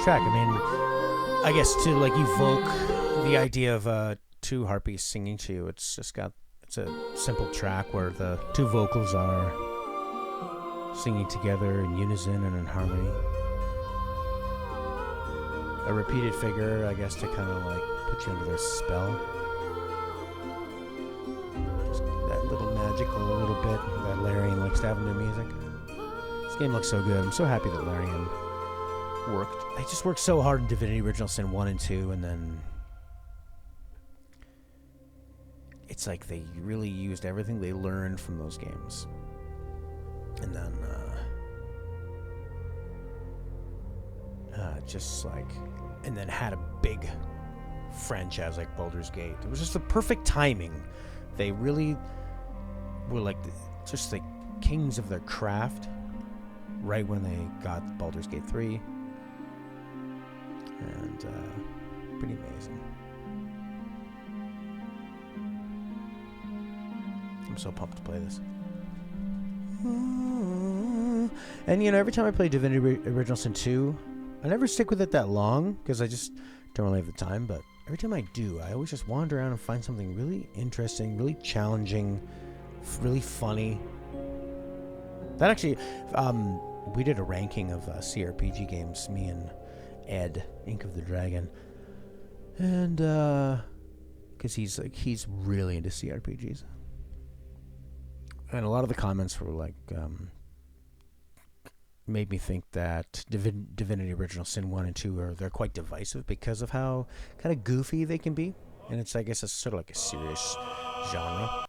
[SPEAKER 1] Track. I mean, I guess to like evoke the idea of two harpies singing to you, it's a simple track where the two vocals are singing together in unison and in harmony. A repeated figure, I guess, to kind of like put you under their spell. Just that little magical little bit that Larian likes to have in their music. This game looks so good. I'm so happy that Larian they just worked so hard in Divinity Original Sin 1 and 2, and then it's like they really used everything they learned from those games, and then and then had a big franchise like Baldur's Gate. It was just the perfect timing. They really were like just the kings of their craft right when they got Baldur's Gate 3. And pretty amazing. I'm so pumped to play this. And every time I play Divinity Original Sin 2, I never stick with it that long because I just don't really have the time. But every time I do, I always just wander around and find something really interesting, really challenging, really funny. That actually, we did a ranking of CRPG games, me and Ed, Ink of the Dragon, and because he's really into CRPGs, and a lot of the comments were like made me think that Divinity Original Sin 1 and 2 they're quite divisive because of how kind of goofy they can be, and it's, I guess, it's sort of like a serious genre.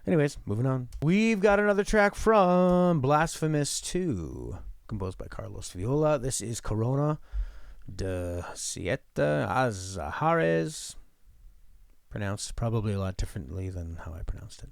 [SPEAKER 1] Anyways, moving on. We've got another track from Blasphemous 2, composed by Carlos Viola. This is Corona de Siete Azahares, pronounced probably a lot differently than how I pronounced it.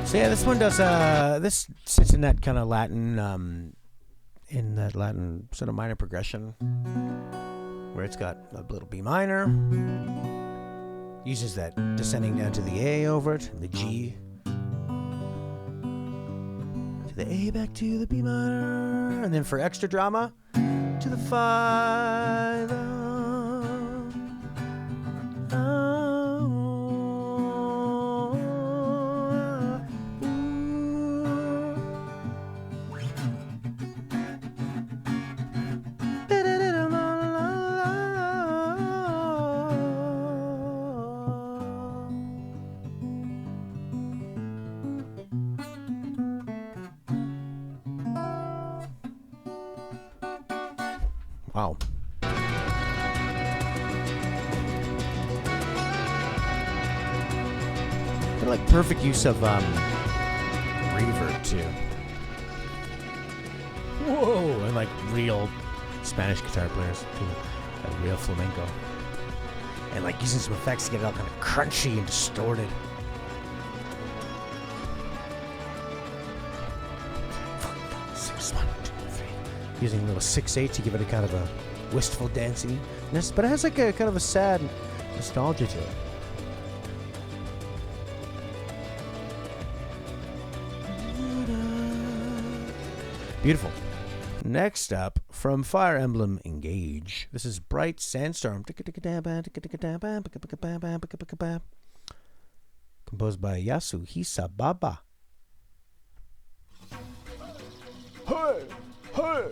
[SPEAKER 1] So yeah, this one does this sits in that kind of Latin sort of minor progression where it's got a little B minor, uses that descending down to the A over it, and the G to the A, back to the B minor, and then for extra drama to the 5. Wow. They're like perfect use of reverb too. Whoa, and like real Spanish guitar players too, like real flamenco, and like using some effects to get it all kind of crunchy and distorted. Using a little 6/8 to give it a kind of a wistful danciness, but it has like a kind of a sad nostalgia to it. Beautiful. Next up, from Fire Emblem Engage, this is Bright Sandstorm. Composed by Yasuhisa Baba. Hey! Hey!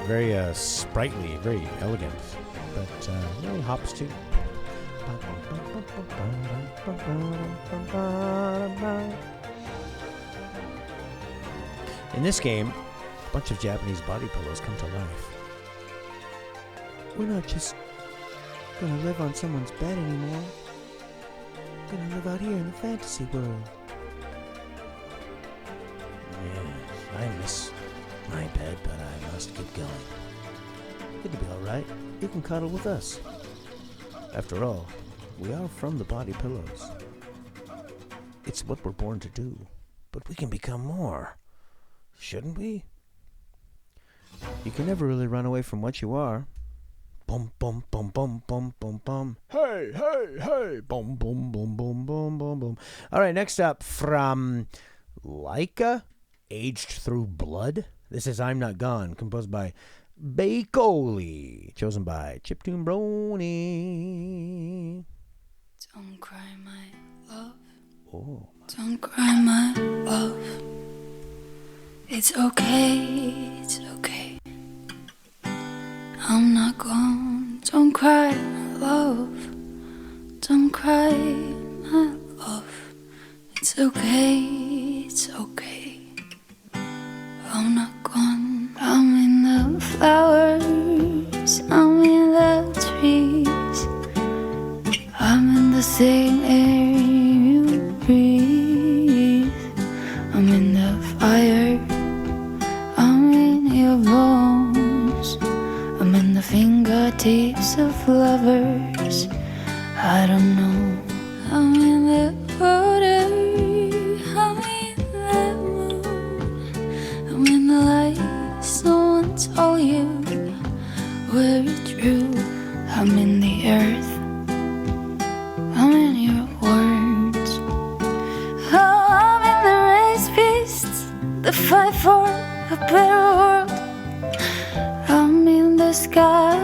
[SPEAKER 1] Very sprightly, very elegant, but really hops too. In this game, a bunch of Japanese body pillows come to life. We're not just gonna live on someone's bed anymore. We're gonna live out here in the fantasy world. Yes, I miss my bed, but I must get going. It'll be alright. You can cuddle with us. After all, we are from the body pillows. It's what we're born to do. But we can become more. Shouldn't we? You can never really run away from what you are. Bum bum bum bum bum bum bum. Hey, hey, hey. Bum bum bum bum bum bum bum. Alright, next up from Laika, Aged Through Blood. This is I'm Not Gone, composed by Bakeoli, chosen by Chiptune Brony.
[SPEAKER 4] Don't cry, my love.
[SPEAKER 1] Oh.
[SPEAKER 4] Don't cry, my love. It's okay, it's okay. I'm not gone. Don't cry, my love. Don't cry, my love. It's okay, it's okay. I'm not gone. I'm in the flowers, I'm in the trees, I'm in the same air you breathe. I'm in the fire, I'm in your bones, I'm in the fingertips of lovers. I don't know. I'm in the water, I'm in the moon, I'm in the light someone told you were true. I'm in the earth, I'm in your words. Oh, I'm in the race beasts, the fight for a better world. I'm in the sky,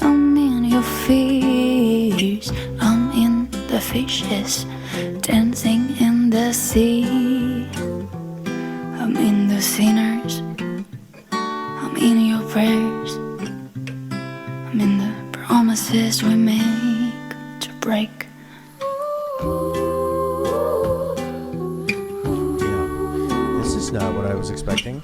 [SPEAKER 4] I'm in your fears. I'm in the fishes dancing in the sea. I'm in the sinners, I'm in your prayers, I'm in the promises we make to break. Ooh.
[SPEAKER 1] That's not what I was expecting.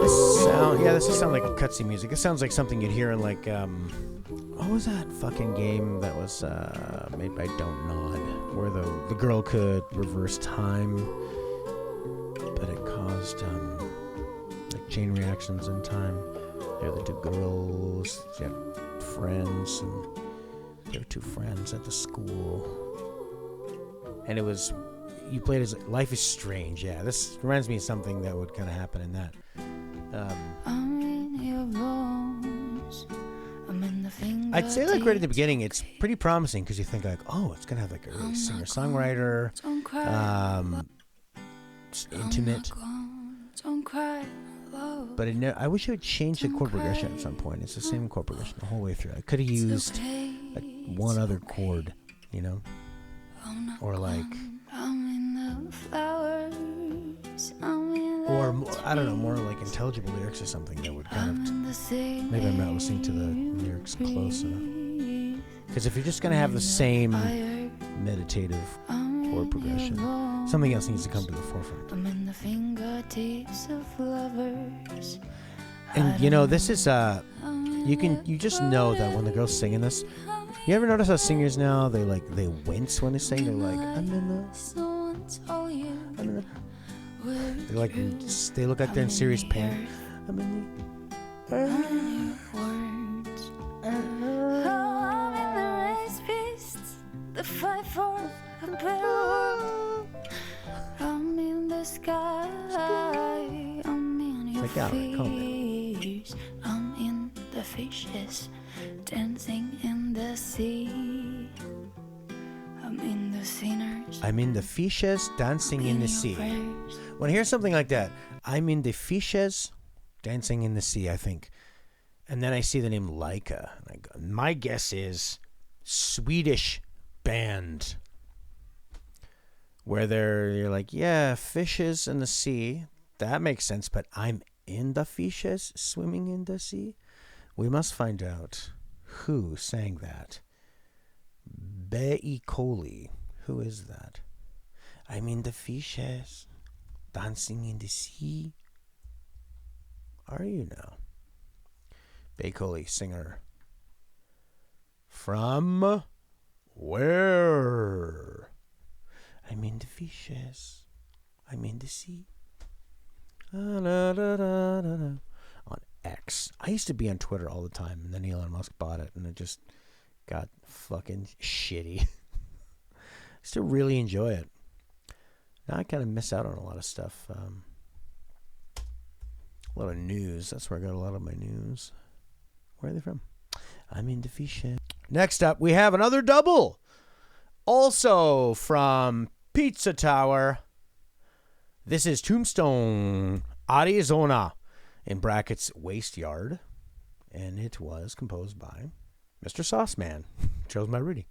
[SPEAKER 1] This sounds like a cutscene music. It sounds like something you'd hear in like, what was that fucking game that was made by Don't Nod, where the girl could reverse time, but it caused like chain reactions in time. They're the two girls. They had friends, and there were two friends at the school, and it was. You played as Life is Strange. Yeah, this reminds me of something that would kind of happen in that.
[SPEAKER 4] I'm in your bones. I'm in the finger.
[SPEAKER 1] I'd say like right at the beginning, it's pretty promising because you think like, oh, it's gonna have like a really singer-songwriter, intimate.
[SPEAKER 4] Don't cry, love.
[SPEAKER 1] But I wish it would change the chord progression at some point. It's the same chord progression the whole way through. I could have used one other chord, you know, or like. Or I don't know, more like intelligible lyrics or something that would kind of. Maybe I'm not listening to the lyrics close enough. Because if you're just gonna have the same meditative chord progression, something else needs to come to the forefront. And you know, this is you just know that when the girl's singing this. You ever notice how singers now they wince when they sing? They're like, they look like they're in serious pain.
[SPEAKER 4] The fight for a better world. I'm in the sky. I'm in your fears. I'm in the fishes dancing in the sea. I'm in the sinners.
[SPEAKER 1] I'm in the fishes dancing in the sea. When I hear something like that, I'm in the fishes dancing in the sea, I think. And then I see the name Leica. My guess is Swedish band. Where you're like, yeah, fishes in the sea. That makes sense, but I'm in the fishes swimming in the sea? We must find out who sang that. Beikoli. Who is that? I'm in the fishes dancing in the sea. Are you now? Beikoli, singer. From where? I'm in the fishes. I'm in the sea. On X. I used to be on Twitter all the time, and then Elon Musk bought it, and it just got fucking shitty. I used to really enjoy it. Now I kind of miss out on a lot of stuff. A lot of news. That's where I got a lot of my news. Where are they from? I'm in the fishes. Next up, we have another double. Also from Pizza Tower. This is Tombstone, Arizona, in brackets, Waste Yard. And it was composed by Mr. Sauceman. Chose my Rudy.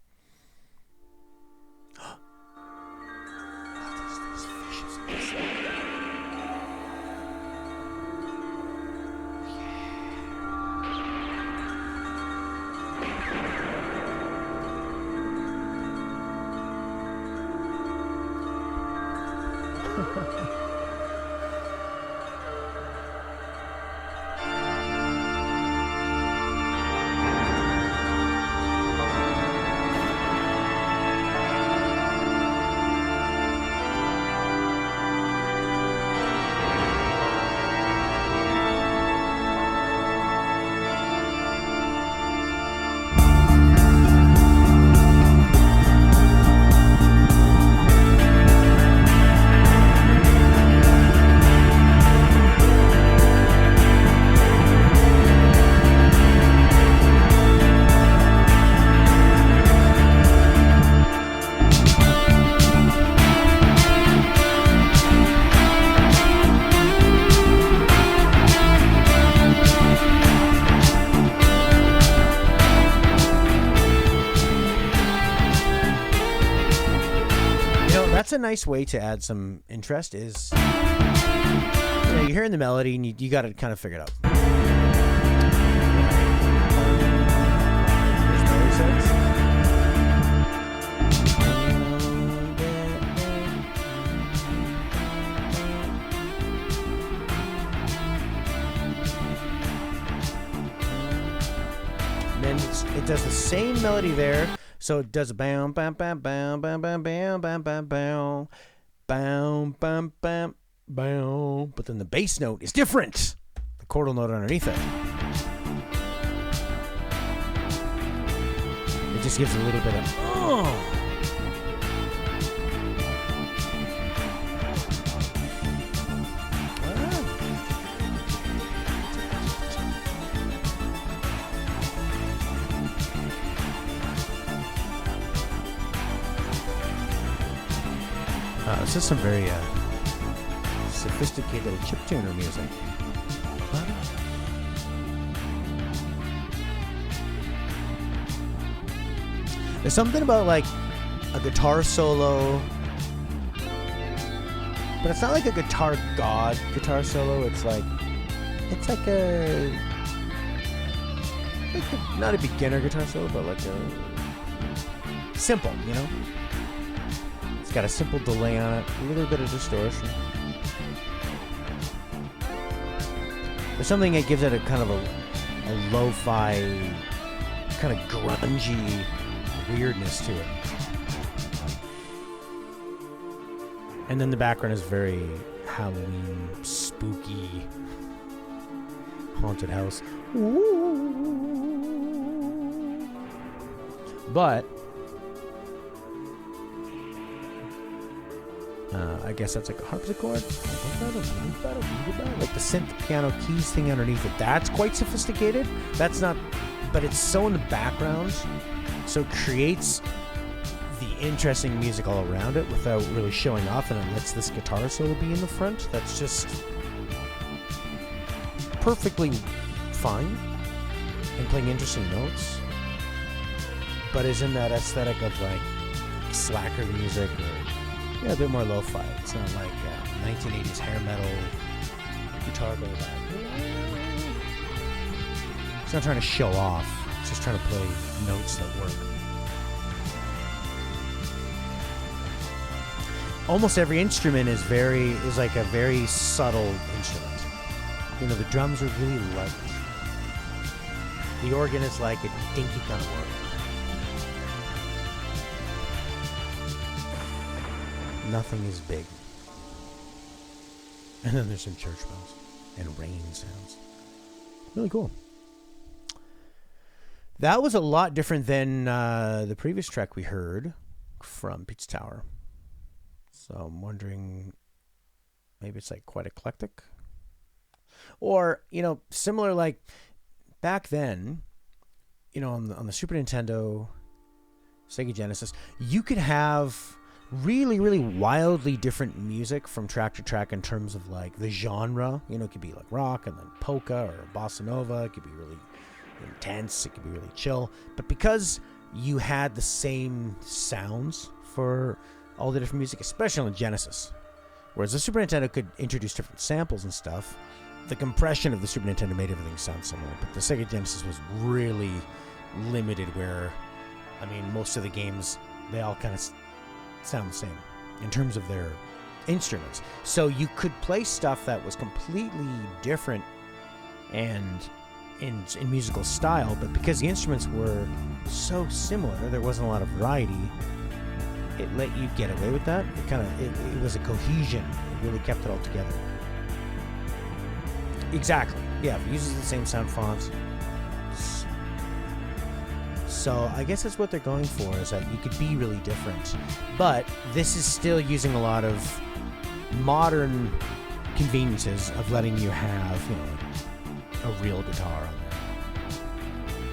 [SPEAKER 1] A nice way to add some interest is you're hearing the melody and you got to kind of figure it out. and it does the same melody there. So it does a bam, bam, bam, bam, bam, bam, bam, bam, bam, bam, bam, bam, bam, bam. But then the bass note is different. The chordal note underneath it. It just gives a little bit of this is some very sophisticated chiptuner music. There's something about like a guitar solo, but it's not like a guitar god guitar solo. It's like a not a beginner guitar solo, but like a simple, you know? It's got a simple delay on it, a little bit of distortion. There's something that gives it a kind of a lo-fi, kind of grungy weirdness to it. And then the background is very Halloween, spooky, haunted house. But I guess that's like a harpsichord. Like the synth piano keys thing underneath it. That's quite sophisticated. That's not, but it's so in the background, so it creates the interesting music all around it without really showing off, and it lets this guitar solo be in the front. That's just perfectly fine and playing interesting notes, but is in that aesthetic of like slacker music or a bit more lo-fi. It's not like 1980s hair metal guitar going back. It's not trying to show off. It's just trying to play notes that work. Almost every instrument is like a very subtle instrument. You know, the drums are really light. The organ is like a dinky kind of work. Nothing is big. And then there's some church bells and rain sounds. Really cool. That was a lot different than the previous track we heard from Pizza Tower. So I'm wondering, maybe it's like quite eclectic. Or, you know, similar like back then, you know, on the Super Nintendo, Sega Genesis, you could have really, really wildly different music from track to track in terms of like the genre. You know, it could be like rock and then polka or bossa nova. It could be really intense. It could be really chill. But because you had the same sounds for all the different music, especially on the Genesis, whereas the Super Nintendo could introduce different samples and stuff, the compression of the Super Nintendo made everything sound similar. But the Sega Genesis was really limited where, I mean, most of the games, they all kind of sound the same in terms of their instruments. So you could play stuff that was completely different and in musical style, but because the instruments were so similar, there wasn't a lot of variety. It let you get away with that. It was a cohesion. It really kept it all together. Exactly. Yeah, it uses the same sound fonts. So I guess that's what they're going for, is that you could be really different. But this is still using a lot of modern conveniences of letting you have, you know, a real guitar on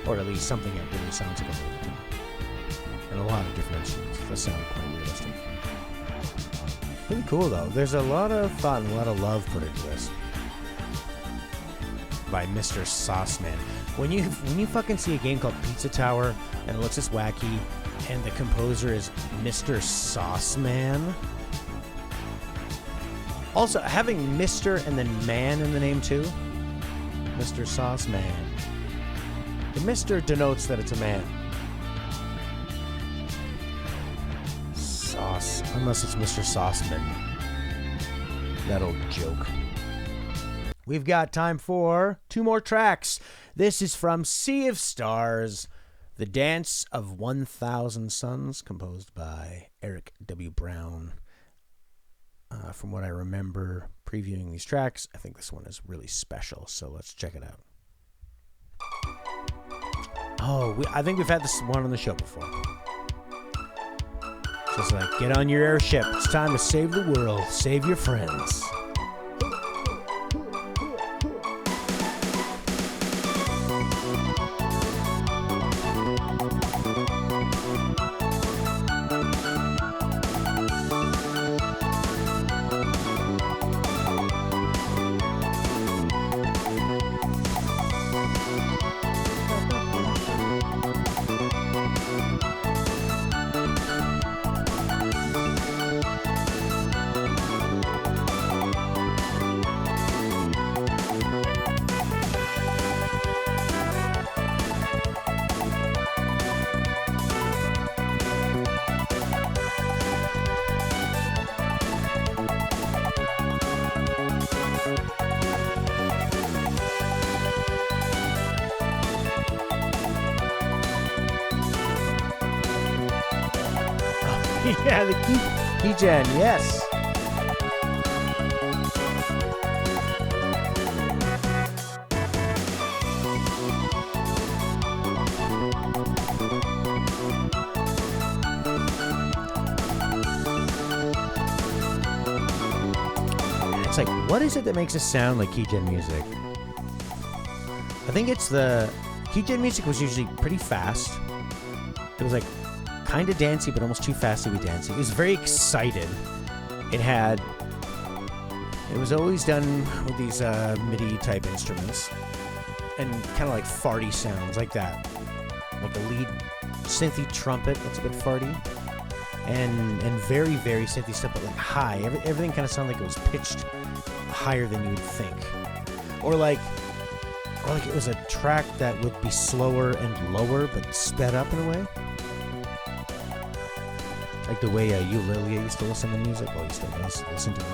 [SPEAKER 1] there. Or at least something that really sounds like a real guitar. And a lot of different instruments that sound quite realistic. Pretty cool though. There's a lot of thought and a lot of love put into this. By Mr. Sauceman. When you fucking see a game called Pizza Tower and it looks this wacky and the composer is Mr. Sauceman. Also, having Mr. and then man in the name too. Mr. Sauceman. The Mr. denotes that it's a man. Sauce. Unless it's Mr. Sauceman. That old joke. We've got time for 2 more tracks. This is from Sea of Stars The Dance of 1,000 Suns, composed by Eric W. Brown. From what I remember previewing these tracks, I think this one is really special, so let's check it out. Oh, I think we've had this one on the show before. Just like, get on your airship. It's time to save the world. Save your friends. Yeah, the keygen, yes. And it's like, what is it that makes it sound like keygen music? I think it's the keygen music was usually pretty fast. It was like kind of dancey, but almost too fast to be dancey. It was very excited. It was always done with these MIDI type instruments and kind of like farty sounds like that, like a lead synthy trumpet that's a bit farty, and very very synthy stuff, but like high. Everything kind of sounded like it was pitched higher than you would think, or like it was a track that would be slower and lower but sped up in a way. Like the way Eulalia used to listen to music. Well, he still does listen to it.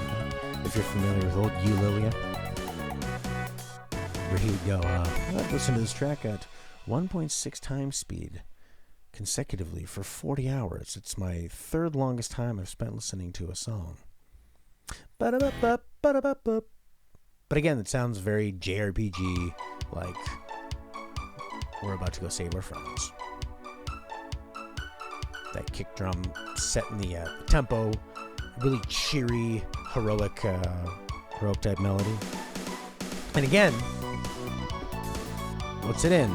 [SPEAKER 1] If you're familiar with old Eulalia. Where he would go, I'd listen to this track at 1.6 times speed consecutively for 40 hours. It's my third longest time I've spent listening to a song. But again, it sounds very JRPG, like we're about to go save our friends. That kick drum set in the tempo, really cheery, heroic type melody. And again, what's it in?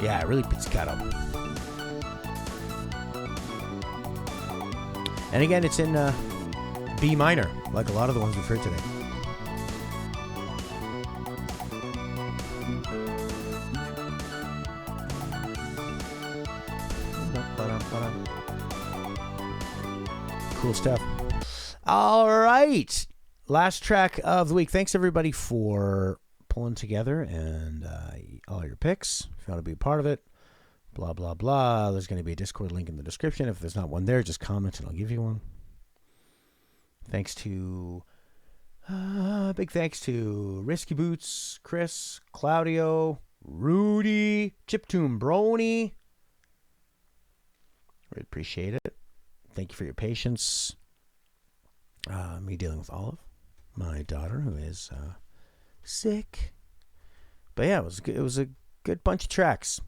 [SPEAKER 1] Yeah, really pizzicato. And again, it's in B minor, like a lot of the ones we've heard today. Cool stuff. All right. Last track of the week. Thanks, everybody, for pulling together and all your picks. If you want to be a part of it, blah, blah, blah. There's going to be a Discord link in the description. If there's not one there, just comment and I'll give you one. Thanks to... big thanks to Risky Boots, Chris, Claudio, Rudy, Chiptune Brony. Really appreciate it. Thank you for your patience. Me dealing with Olive, my daughter, who is sick. But yeah, it was a good bunch of tracks.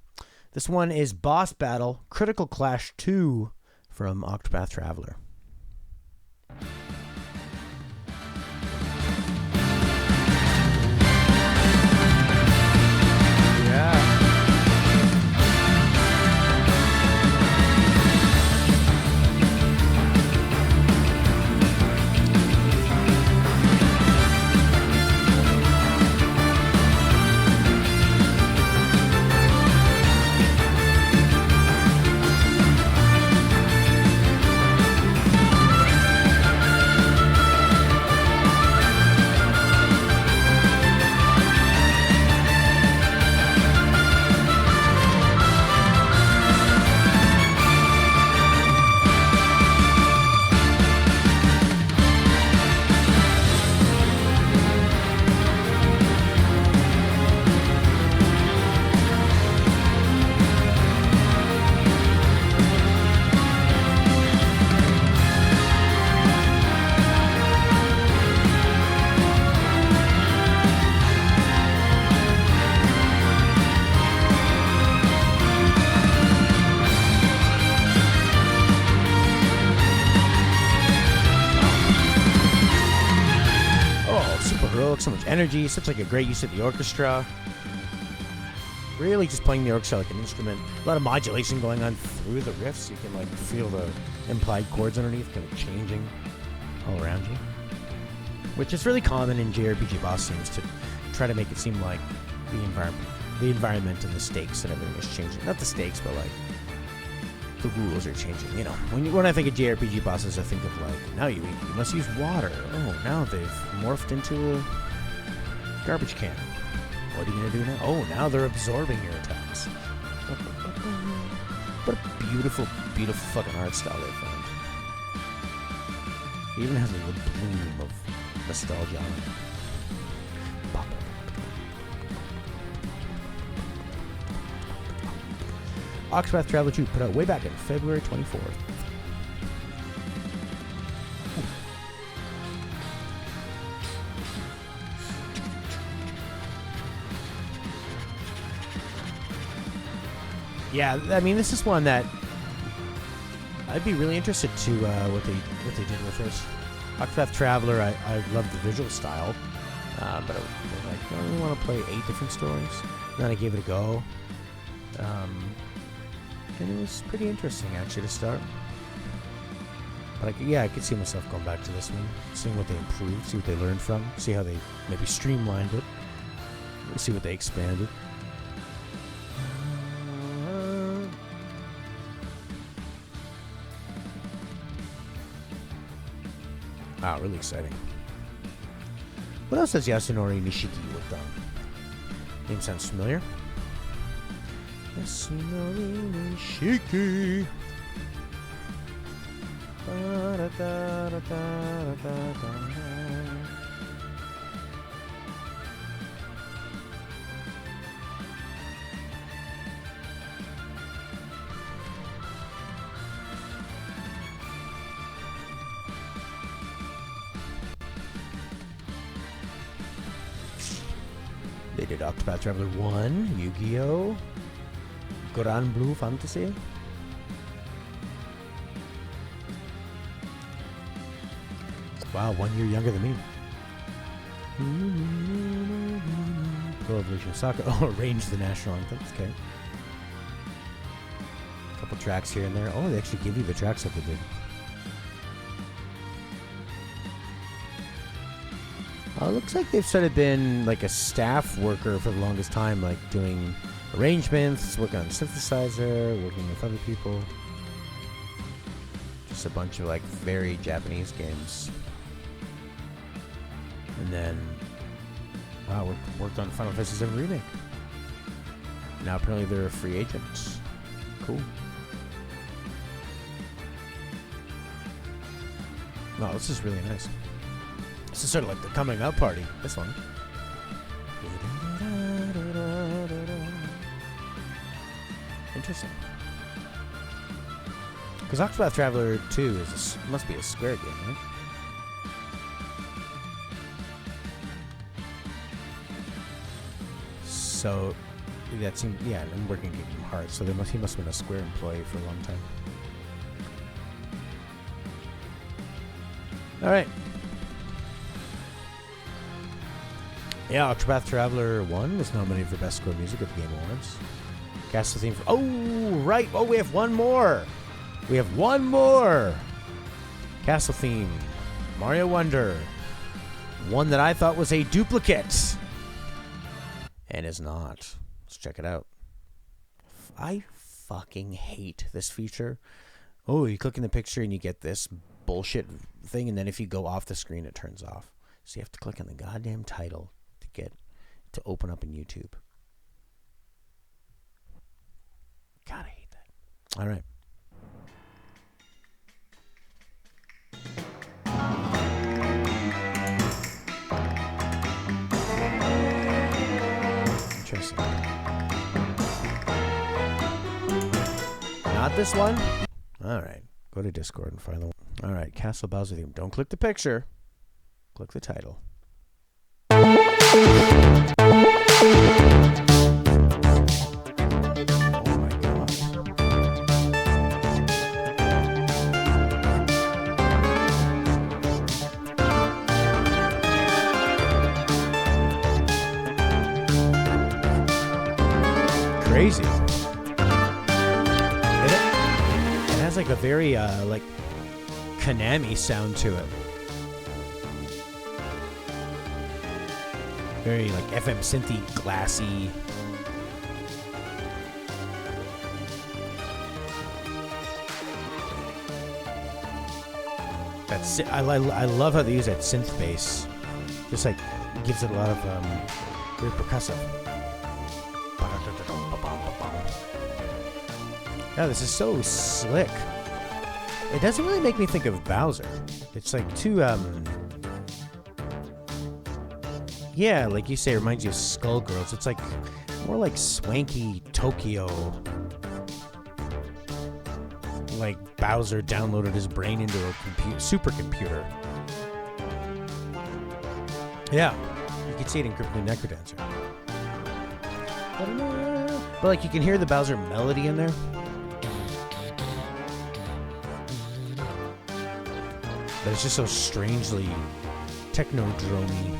[SPEAKER 1] This one is Boss Battle Critical Clash 2 from Octopath Traveler. Yeah. evokes so much energy, such like a great use of the orchestra. Really just playing the orchestra like an instrument. A lot of modulation going on through the riffs. You can like feel the implied chords underneath kind of changing all around you. Which is really common in JRPG boss themes to try to make it seem like the environment and the stakes and everything is changing. Not the stakes, but like the rules are changing. You know, when I think of JRPG bosses, I think of like, now you must use water. Oh, now they've morphed into a garbage can. What are you gonna do now? Oh, now they're absorbing your attacks. What a beautiful, beautiful fucking art style they found. It even has a little bloom of nostalgia on it. Octopath Traveler 2 put out way back in February 24th. Yeah, I mean, this is one that I'd be really interested to what they did with this. Octopath Traveler, I love the visual style, but I was like, I really want to play 8 different stories. And then I gave it a go, and it was pretty interesting actually to start. But I could see myself going back to this one, seeing what they improved, see what they learned from, see how they maybe streamlined it, see what they expanded. Wow, really exciting. What else has Yasunori Nishiki worked on? Name sounds familiar. Yasunori Nishiki. They did Octopath Traveler 1, Yu-Gi-Oh!, Goran Blue Fantasy. Wow, 1 year younger than me. Pro Evolution Soccer. Oh, Arrange the National Anthem. Okay. A couple tracks here and there. Oh, they actually give you the tracks that they did. It looks like they've sort of been like a staff worker for the longest time, like doing arrangements, working on synthesizer, working with other people. Just a bunch of like very Japanese games. And then, wow, worked on Final Fantasy VII Remake. Now apparently they're a free agent. Cool. Wow, this is really nice. This is sort of like the coming up party, this one. Interesting. Because Octopath Traveler 2 must be a Square game, right? So, that seemed, yeah, I'm working at Kingdom Hearts, so he must have been a Square employee for a long time. Alright. Yeah, Octopath Traveler 1 was nominated for Best Score Music at the Game Awards. Castle theme for... Oh, right! Oh, we have one more! We have one more! Castle theme. Mario Wonder. One that I thought was a duplicate. And is not. Let's check it out. I fucking hate this feature. Oh, you click in the picture and you get this bullshit thing, and then if you go off the screen, it turns off. So you have to click on the goddamn title to get to open up in YouTube. God, I hate that. All right. Interesting. Not this one? All right. Go to Discord and find the one. All right. Castle Bowser theme. Don't click the picture. Click the title. Oh my god. crazy. It has like a very like Konami sound to it. Very like FM synthy, glassy. I love how they use that synth bass. Just like gives it a lot of very percussive. Yeah, this is so slick. It doesn't really make me think of Bowser. It's like too yeah, like you say, it reminds you of Skullgirls. It's like more like swanky Tokyo. Like Bowser downloaded his brain into a supercomputer. Yeah, you can see it in Crypto Necrodancer. But like you can hear the Bowser melody in there. But it's just so strangely techno-drony.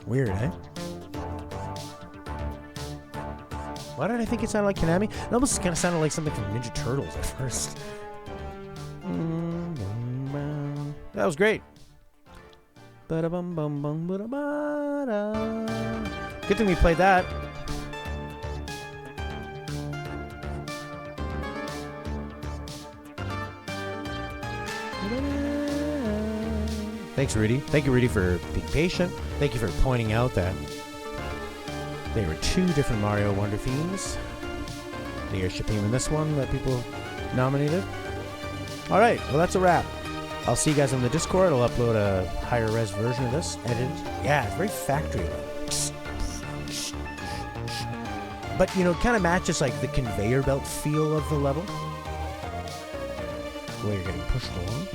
[SPEAKER 1] Weird, eh? Why did I think it sounded like Konami? It almost kind of sounded like something from Ninja Turtles at first. That was great. Good thing we played that. Thanks, Rudy. Thank you, Rudy, for being patient. Thank you for pointing out that there were two different Mario Wonder themes. The Airship theme and this one that people nominated. All right, well, that's a wrap. I'll see you guys on the Discord. I'll upload a higher res version of this, edited. Yeah, it's very factory-like. But, you know, it kind of matches, like, the conveyor belt feel of the level. Where you're getting pushed along.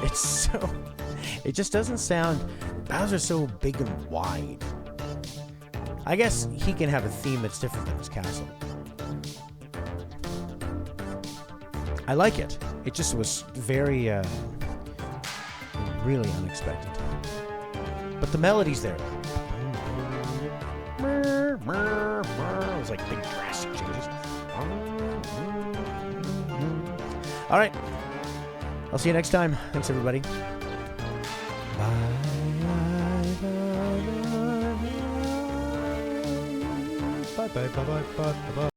[SPEAKER 1] It's so... It just doesn't sound... Bowser's so big and wide. I guess he can have a theme that's different than his castle. I like it. It just was very, really unexpected. But the melody's there. It was like big drastic changes. All right. I'll see you next time. Thanks, everybody. Bye. Bye.